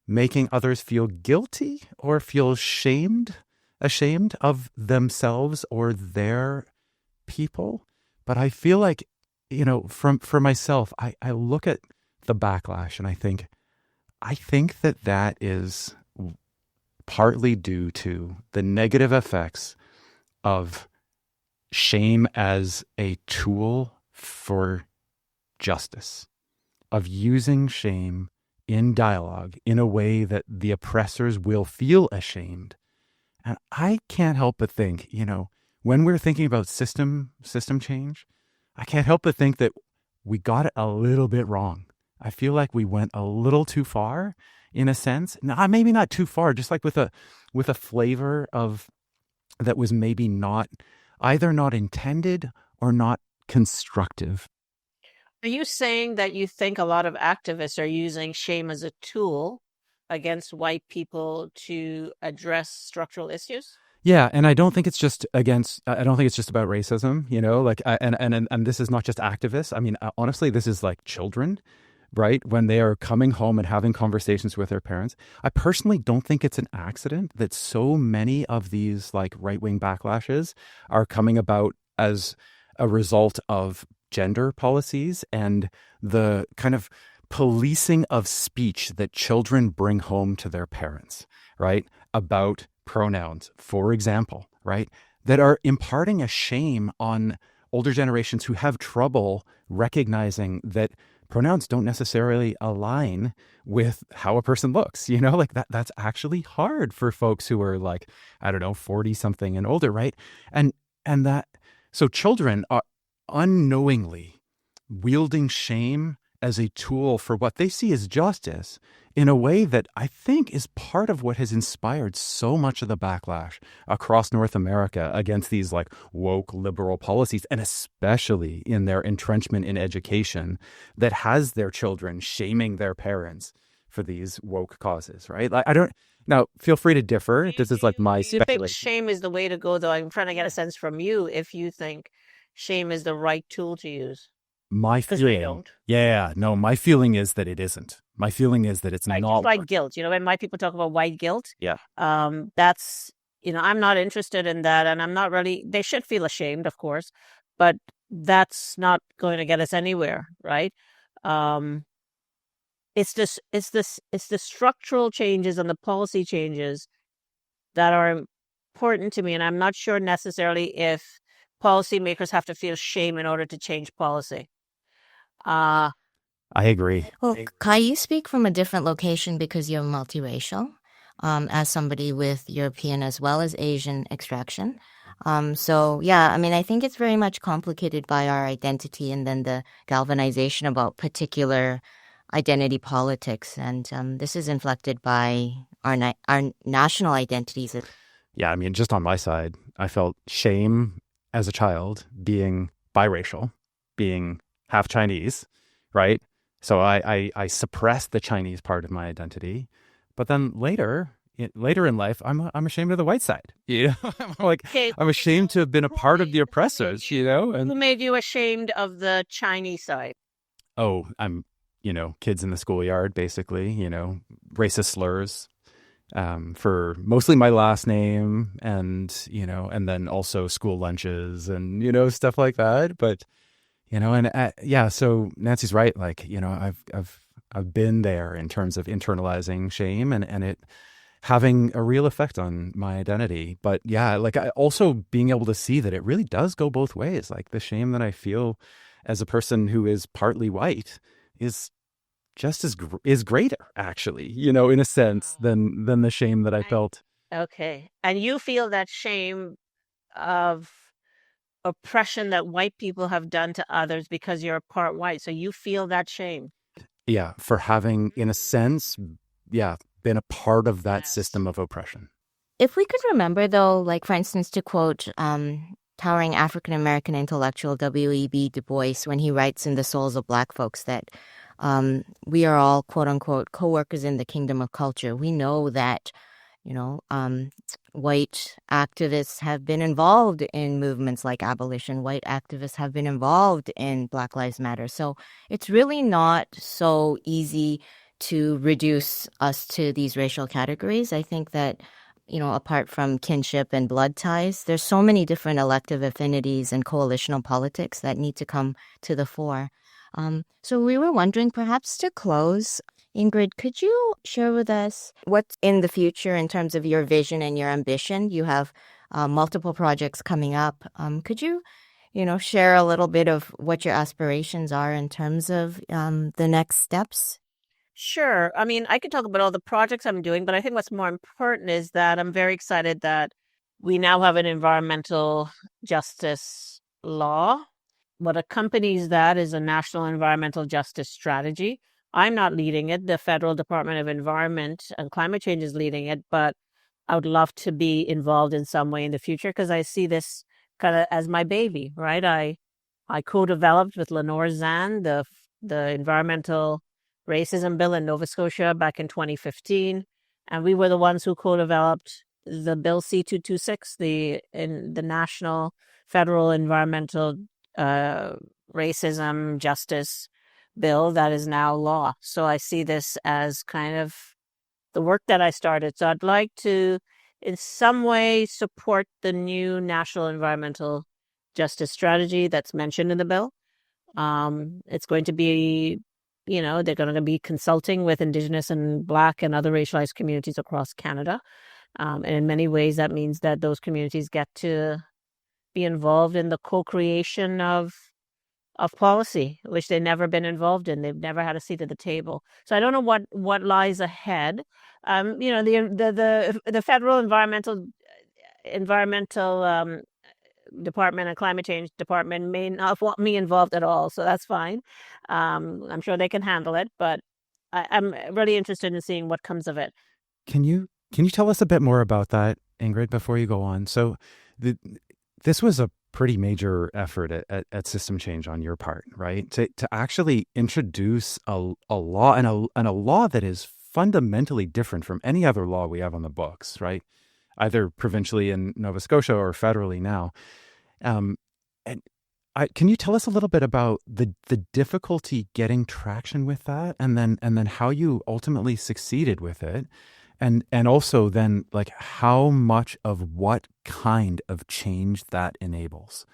making others feel guilty or feel ashamed of themselves or their people. But I feel like, for myself, I look at the backlash and I think that is partly due to the negative effects of shame as a tool for justice, of using shame in dialogue in a way that the oppressors will feel ashamed. And I can't help but think, when we're thinking about system change, I can't help but think that we got it a little bit wrong. I feel like we went a little too far in a sense. Now, maybe not too far, just like with a flavor of that was maybe either not intended or not constructive. Are you saying that you think a lot of activists are using shame as a tool against white people to address structural issues? Yeah, and I don't think it's just about racism, and this is not just activists. I mean, honestly, this is like children right? When they are coming home and having conversations with their parents. I personally don't think it's an accident that so many of these like right-wing backlashes are coming about as a result of gender policies and the kind of policing of speech that children bring home to their parents, right? About pronouns, for example, right? That are imparting a shame on older generations who have trouble recognizing that pronouns don't necessarily align with how a person looks, like that's actually hard for folks who are like, I don't know, 40 something and older, right? And that, so children are unknowingly wielding shame as a tool for what they see as justice in a way that I think is part of what has inspired so much of the backlash across North America against these like woke liberal policies, and especially in their entrenchment in education that has their children shaming their parents for these woke causes, right? Like, I don't, now feel free to differ. This is like my Do you think speculation. shame is the way to go, though? I'm trying to get a sense from you if you think shame is the right tool to use. My Because I feeling, don't. no, my feeling is that it isn't. My feeling is that it's Right, not. just like guilt. When white people talk about white guilt, Yeah. that's, I'm not interested in that, and I'm not really. They should feel ashamed, of course, but that's not going to get us anywhere, right? It's the structural changes and the policy changes that are important to me, and I'm not sure necessarily if policymakers have to feel shame in order to change policy. I agree. Well, Kai, you speak from a different location because you're multiracial, as somebody with European as well as Asian extraction. So, yeah, I mean, I think it's very much complicated by our identity and then the galvanization about particular identity politics. And this is inflected by our national identities. Yeah, I mean, just on my side, I felt shame as a child being biracial, being half Chinese, right? So I suppressed the Chinese part of my identity, but then later in life, I'm ashamed of the white side. I'm like, Okay, I'm ashamed to have been a part of the oppressors. who And made you ashamed of the Chinese side? I'm kids in the schoolyard, basically, racist slurs for mostly my last name, and then also school lunches and stuff like that. But yeah, so Nancy's right. Like, I've been there in terms of internalizing shame and it having a real effect on my identity. But yeah, like I also being able to see that it really does go both ways. Like the shame that I feel as a person who is partly white is just as is greater, actually, in a sense, than the shame that I felt. Okay, and you feel that shame of oppression that white people have done to others because you're part white. So you feel that shame. Yeah, for having, in a sense, been a part of that Yes. system of oppression. If we could remember, though, like, for instance, to quote towering African-American intellectual W.E.B. Du Bois when he writes in The Souls of Black Folks that we are all, quote-unquote, co-workers in the kingdom of culture. We know that, white activists have been involved in movements like abolition. White activists have been involved in Black Lives Matter. So it's really not so easy to reduce us to these racial categories. I think that, apart from kinship and blood ties, there's so many different elective affinities and coalitional politics that need to come to the fore. So we were wondering, perhaps to close, Ingrid, could you share with us what's in the future in terms of your vision and your ambition? You have multiple projects coming up. Could you, share a little bit of what your aspirations are in terms of the next steps? Sure. I mean, I could talk about all the projects I'm doing, but I think what's more important is that I'm very excited that we now have an environmental justice law. What accompanies that is a national environmental justice strategy. I'm not leading it. The Federal Department of Environment and Climate Change is leading it, but I would love to be involved in some way in the future because I see this kind of as my baby, right? I co-developed with Lenore Zan the environmental racism bill in Nova Scotia back in 2015, and we were the ones who co-developed the Bill C-226, the National Federal Environmental Racism Justice bill that is now law. So I see this as kind of the work that I started. So I'd like to, in some way, support the new national environmental justice strategy that's mentioned in the bill. It's going to be, they're going to be consulting with Indigenous and Black and other racialized communities across Canada. And in many ways, that means that those communities get to be involved in the co-creation of policy, which they've never been involved in. They've never had a seat at the table. So I don't know what lies ahead. The federal environmental department and climate change department may not want me involved at all, so that's fine. I'm sure they can handle it, but I'm really interested in seeing what comes of it. Can you tell us a bit more about that, Ingrid, before you go on? So this was a pretty major effort at system change on your part, right? To actually introduce a law and a law that is fundamentally different from any other law we have on the books, right? Either provincially in Nova Scotia or federally now. And can you tell us a little bit about the difficulty getting traction with that, and then how you ultimately succeeded with it? And also then, like, how much of what kind of change that enables?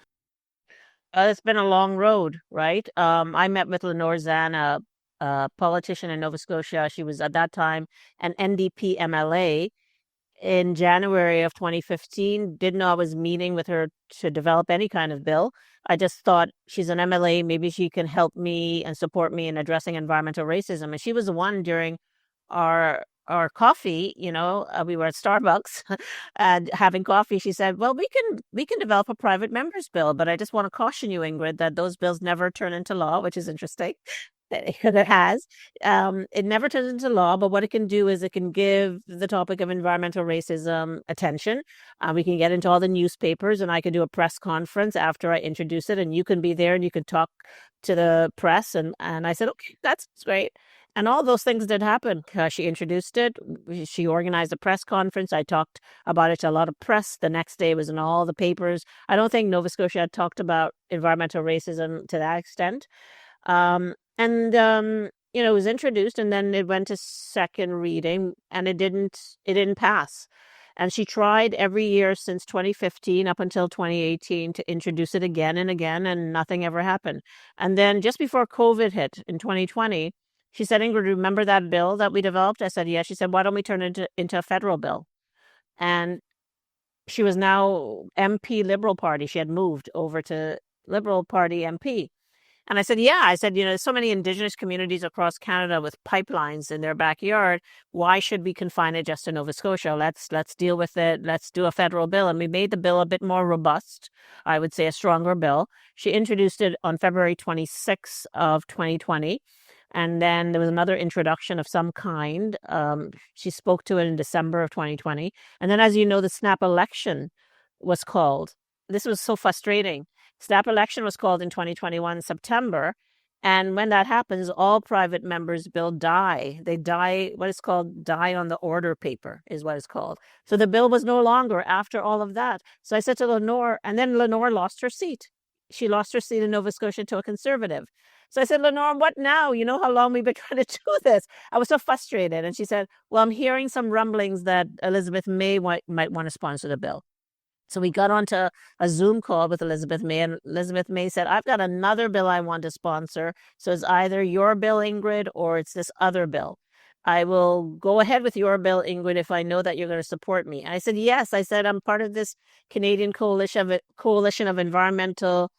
It's been a long road, right? I met with Lenore Zan, a politician in Nova Scotia. She was at that time an NDP MLA in January of 2015. Didn't know I was meeting with her to develop any kind of bill. I just thought she's an MLA. Maybe she can help me and support me in addressing environmental racism. And she was the one during our coffee, we were at Starbucks and having coffee. She said, well, we can develop a private members bill, but I just want to caution you, Ingrid, that those bills never turn into law, which is interesting. It has. It never turns into law, but what it can do is it can give the topic of environmental racism attention. We can get into all the newspapers, and I can do a press conference after I introduce it, and you can be there and you can talk to the press. And I said, okay, that's great. And all those things did happen. She introduced it. She organized a press conference. I talked about it to a lot of press. The next day it was in all the papers. I don't think Nova Scotia had talked about environmental racism to that extent. It was introduced, and then it went to second reading, and it didn't pass. And she tried every year since 2015 up until 2018 to introduce it again and again, and nothing ever happened. And then just before COVID hit in 2020, she said, Ingrid, remember that bill that we developed? I said, yeah. She said, why don't we turn it into a federal bill? And she was now MP Liberal Party. She had moved over to Liberal Party MP. And I said, yeah. I said, there's so many Indigenous communities across Canada with pipelines in their backyard. Why should we confine it just to Nova Scotia? Let's deal with it. Let's do a federal bill. And we made the bill a bit more robust. I would say a stronger bill. She introduced it on February 26th of 2020. And then there was another introduction of some kind. She spoke to it in December of 2020. And then, as you know, the snap election was called. This was so frustrating. Snap election was called in 2021, September. And when that happens, all private members' bill die. They die, what is called die on the order paper is what it's called. So the bill was no longer after all of that. So I said to Lenore, and then Lenore lost her seat. She lost her seat in Nova Scotia to a Conservative. So I said, Lenore, what now? You know how long we've been trying to do this? I was so frustrated. And she said, well, I'm hearing some rumblings that Elizabeth May might want to sponsor the bill. So we got onto a Zoom call with Elizabeth May, and Elizabeth May said, I've got another bill I want to sponsor. So it's either your bill, Ingrid, or it's this other bill. I will go ahead with your bill, Ingrid, if I know that you're going to support me. And I said, yes. I said, I'm part of this Canadian coalition of environmental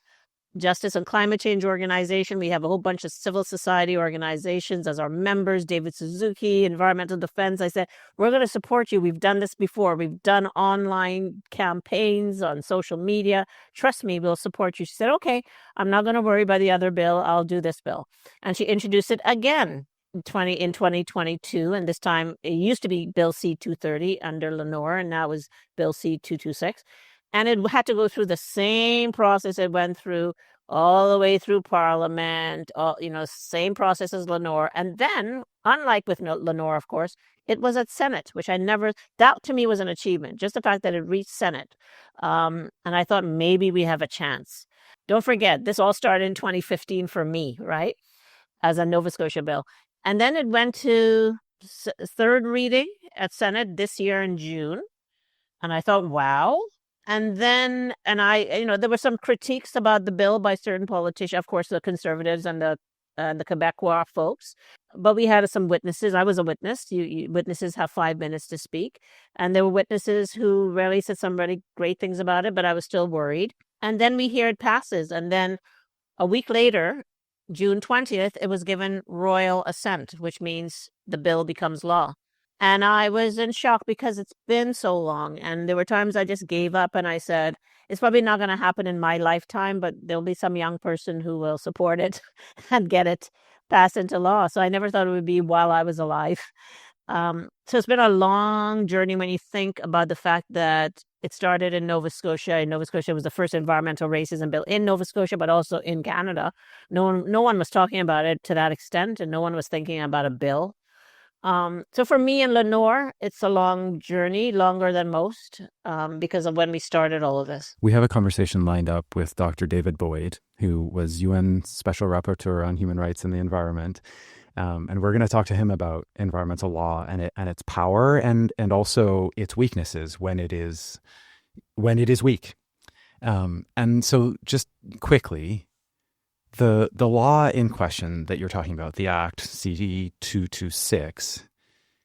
justice and climate change organization. We have a whole bunch of civil society organizations as our members, David Suzuki, Environmental Defense. I said, we're going to support you. We've done this before. We've done online campaigns on social media. Trust me, we'll support you. She said, okay, I'm not going to worry about the other bill. I'll do this bill. And she introduced it again in 2022. And this time it used to be Bill C-230 under Lenore, and now it was Bill C-226. And it had to go through the same process it went through all the way through Parliament, same process as Lenore. And then, unlike with Lenore, of course, it was at Senate, which that to me was an achievement, just the fact that it reached Senate. And I thought maybe we have a chance. Don't forget, this all started in 2015 for me, right? as a Nova Scotia bill. And then it went to third reading at Senate this year in June. And I thought, wow. And then, there were some critiques about the bill by certain politicians, of course, the Conservatives and the Quebecois folks. But we had some witnesses. I was a witness. Witnesses have 5 minutes to speak. And there were witnesses who really said some really great things about it, but I was still worried. And then we hear it passes. And then a week later, June 20th, it was given royal assent, which means the bill becomes law. And I was in shock because it's been so long. And there were times I just gave up and I said, it's probably not going to happen in my lifetime, but there'll be some young person who will support it and get it passed into law. So I never thought it would be while I was alive. So it's been a long journey when you think about the fact that it started in Nova Scotia. And Nova Scotia was the first environmental racism bill in Nova Scotia, but also in Canada. No one was talking about it to that extent, and no one was thinking about a bill. So for me and Lenore, it's a long journey, longer than most, because of when we started all of this. We have a conversation lined up with Dr. David Boyd, who was UN Special Rapporteur on Human Rights and the Environment. And we're going to talk to him about environmental law and its power and also its weaknesses when it is weak. And so just quickly, the law in question that you're talking about, the Act CD 226,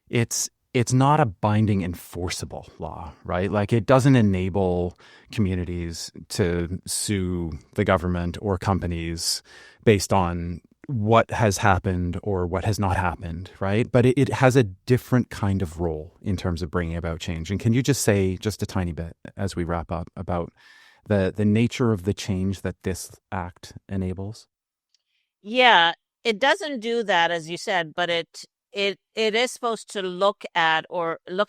it's not a binding enforceable law, right? Like it doesn't enable communities to sue the government or companies based on what has happened or what has not happened, right? But it has a different kind of role in terms of bringing about change. And can you just say just a tiny bit as we wrap up about the nature of the change that this act enables? Yeah, it doesn't do that, as you said, but it is supposed to look at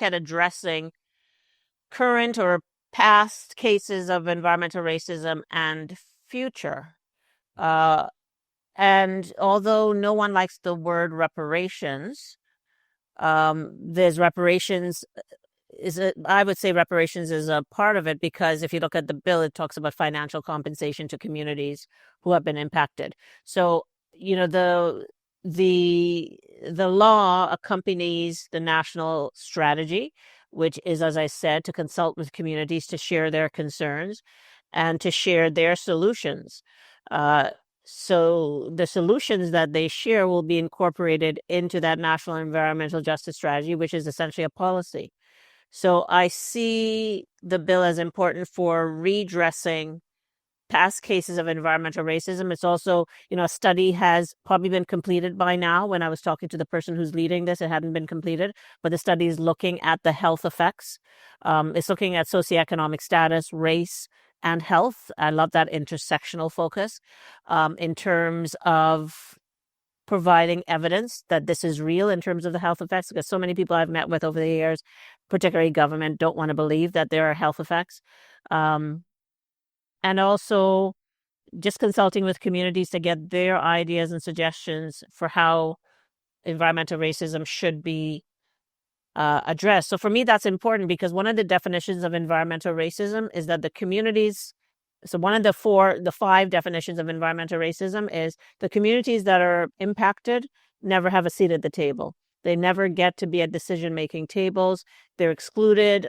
addressing current or past cases of environmental racism and future. And although no one likes the word reparations, there's reparations. I would say reparations is a part of it, because if you look at the bill, it talks about financial compensation to communities who have been impacted. So, the law accompanies the national strategy, which is, as I said, to consult with communities to share their concerns and to share their solutions. So the solutions that they share will be incorporated into that national environmental justice strategy, which is essentially a policy. So I see the bill as important for redressing past cases of environmental racism. It's also, a study has probably been completed by now. When I was talking to the person who's leading this, it hadn't been completed, but the study is looking at the health effects. It's looking at socioeconomic status, race, and health. I love that intersectional focus in terms of providing evidence that this is real in terms of the health effects, because so many people I've met with over the years, particularly government, don't want to believe that there are health effects. And also just consulting with communities to get their ideas and suggestions for how environmental racism should be addressed. So for me, that's important, because one of the definitions of environmental racism is that the communities. So one of the 5 definitions of environmental racism is the communities that are impacted never have a seat at the table. They never get to be at decision-making tables. They're excluded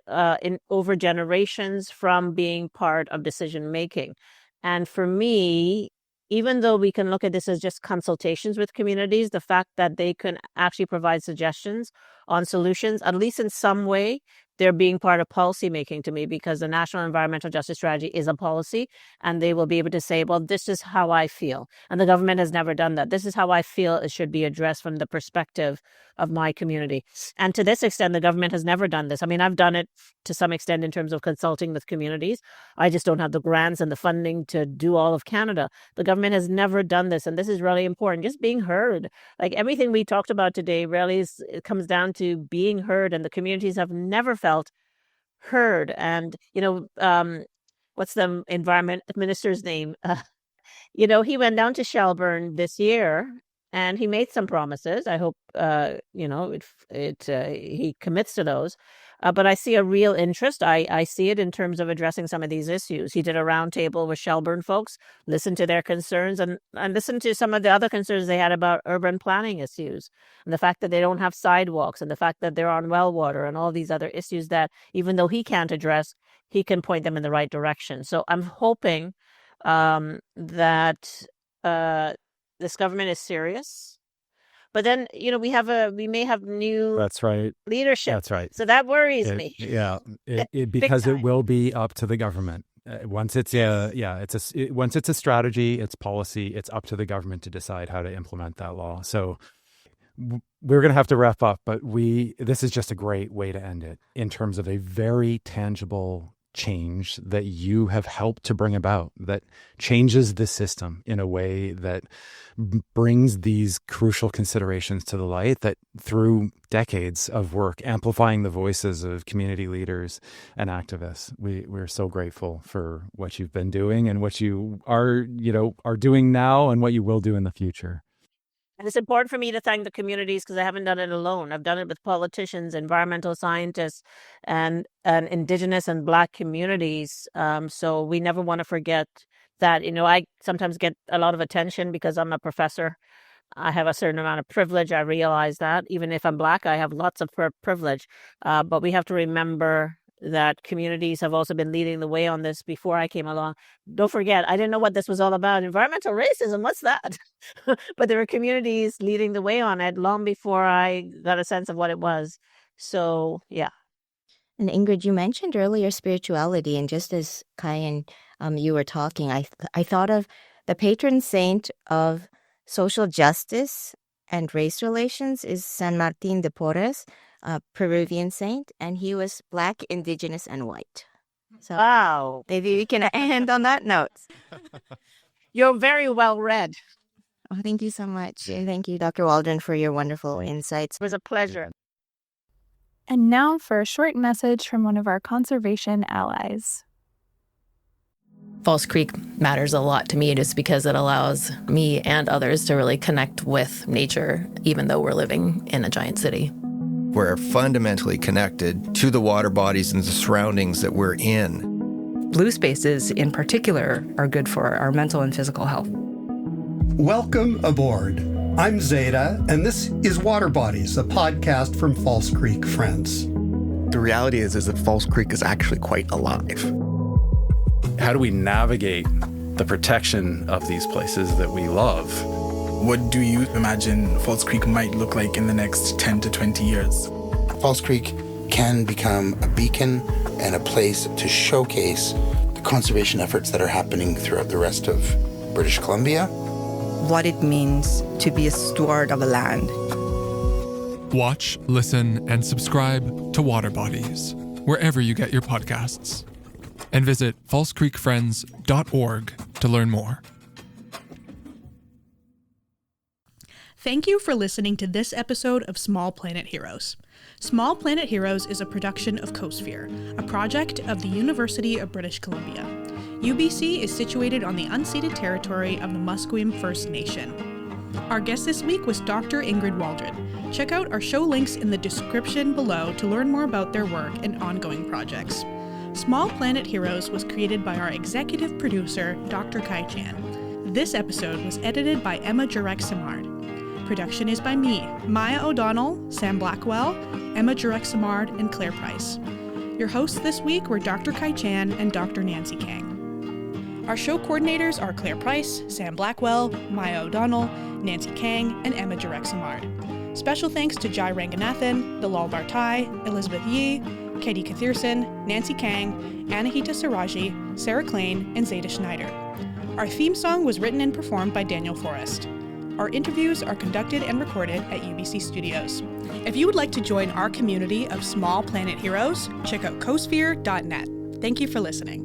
over generations from being part of decision-making. And for me, even though we can look at this as just consultations with communities, the fact that they can actually provide suggestions on solutions, at least in some way, they're being part of policy making to me, because the National Environmental Justice Strategy is a policy, and they will be able to say, well, this is how I feel. And the government has never done that. This is how I feel it should be addressed from the perspective of my community. And to this extent, the government has never done this. I mean, I've done it to some extent in terms of consulting with communities. I just don't have the grants and the funding to do all of Canada. The government has never done this. And this is really important, just being heard. Like everything we talked about today really it comes down to being heard, and the communities have never felt heard. And, what's the environment minister's name? He went down to Shelburne this year and he made some promises. I hope, he commits to those. But I see a real interest. I see it in terms of addressing some of these issues. He did a roundtable with Shelburne folks, listened to their concerns, and listened to some of the other concerns they had about urban planning issues, and the fact that they don't have sidewalks, and the fact that they're on well water, and all these other issues that, even though he can't address, he can point them in the right direction. So I'm hoping that this government is serious. But then, we may have new That's right. leadership. That's right. So that worries me. Yeah, because it will be up to the government. Once it's once it's a strategy, it's policy, it's up to the government to decide how to implement that law. So we're going to have to wrap up, but this is just a great way to end it in terms of a very tangible change that you have helped to bring about, that changes the system in a way that brings these crucial considerations to the light, that through decades of work amplifying the voices of community leaders and activists, we're so grateful for what you've been doing and what you are doing now and what you will do in the future. And it's important for me to thank the communities because I haven't done it alone. I've done it with politicians, environmental scientists, and Indigenous and Black communities. So we never want to forget that. I sometimes get a lot of attention because I'm a professor. I have a certain amount of privilege. I realize that. Even if I'm Black, I have lots of privilege. But we have to remember that communities have also been leading the way on this before I came along. Don't forget, I didn't know what this was all about. Environmental racism, what's that? But there were communities leading the way on it long before I got a sense of what it was. So, yeah. And Ingrid, you mentioned earlier spirituality, and just as Kai and you were talking, I thought of the patron saint of social justice and race relations is San Martin de Porres, a Peruvian saint, and he was Black, Indigenous, and white. So wow. Maybe we can end on that note. You're very well read. Oh, thank you so much. And thank you, Dr. Waldron, for your wonderful insights. It was a pleasure. And now for a short message from one of our conservation allies. False Creek matters a lot to me just because it allows me and others to really connect with nature, even though we're living in a giant city. We're fundamentally connected to the water bodies and the surroundings that we're in. Blue spaces, in particular, are good for our mental and physical health. Welcome aboard. I'm Zeta, and this is Water Bodies, a podcast from False Creek Friends. The reality is that False Creek is actually quite alive. How do we navigate the protection of these places that we love? What do you imagine False Creek might look like in the next 10 to 20 years? False Creek can become a beacon and a place to showcase the conservation efforts that are happening throughout the rest of British Columbia. What it means to be a steward of a land. Watch, listen, and subscribe to Water Bodies, wherever you get your podcasts. And visit falsecreekfriends.org to learn more. Thank you for listening to this episode of Small Planet Heroes. Small Planet Heroes is a production of Cosphere, a project of the University of British Columbia. UBC is situated on the unceded territory of the Musqueam First Nation. Our guest this week was Dr. Ingrid Waldron. Check out our show links in the description below to learn more about their work and ongoing projects. Small Planet Heroes was created by our executive producer, Dr. Kai Chan. This episode was edited by Emma Jurek-Simard. Production is by me, Maya O'Donnell, Sam Blackwell, Emma Jurek-Simard, and Claire Price. Your hosts this week were Dr. Kai Chan and Dr. Nancy Kang. Our show coordinators are Claire Price, Sam Blackwell, Maya O'Donnell, Nancy Kang, and Emma Jurek-Simard. Special thanks to Jai Ranganathan, Bilal Bartai, Elizabeth Yee, Katie Kathirson, Nancy Kang, Anahita Siraji, Sarah Klein, and Zeta Schneider. Our theme song was written and performed by Daniel Forrest. Our interviews are conducted and recorded at UBC Studios. If you would like to join our community of Small Planet Heroes, check out cosphere.net. Thank you for listening.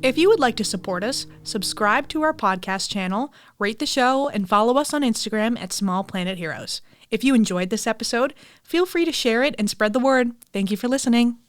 If you would like to support us, subscribe to our podcast channel, rate the show, and follow us on Instagram at Small Planet Heroes. If you enjoyed this episode, feel free to share it and spread the word. Thank you for listening.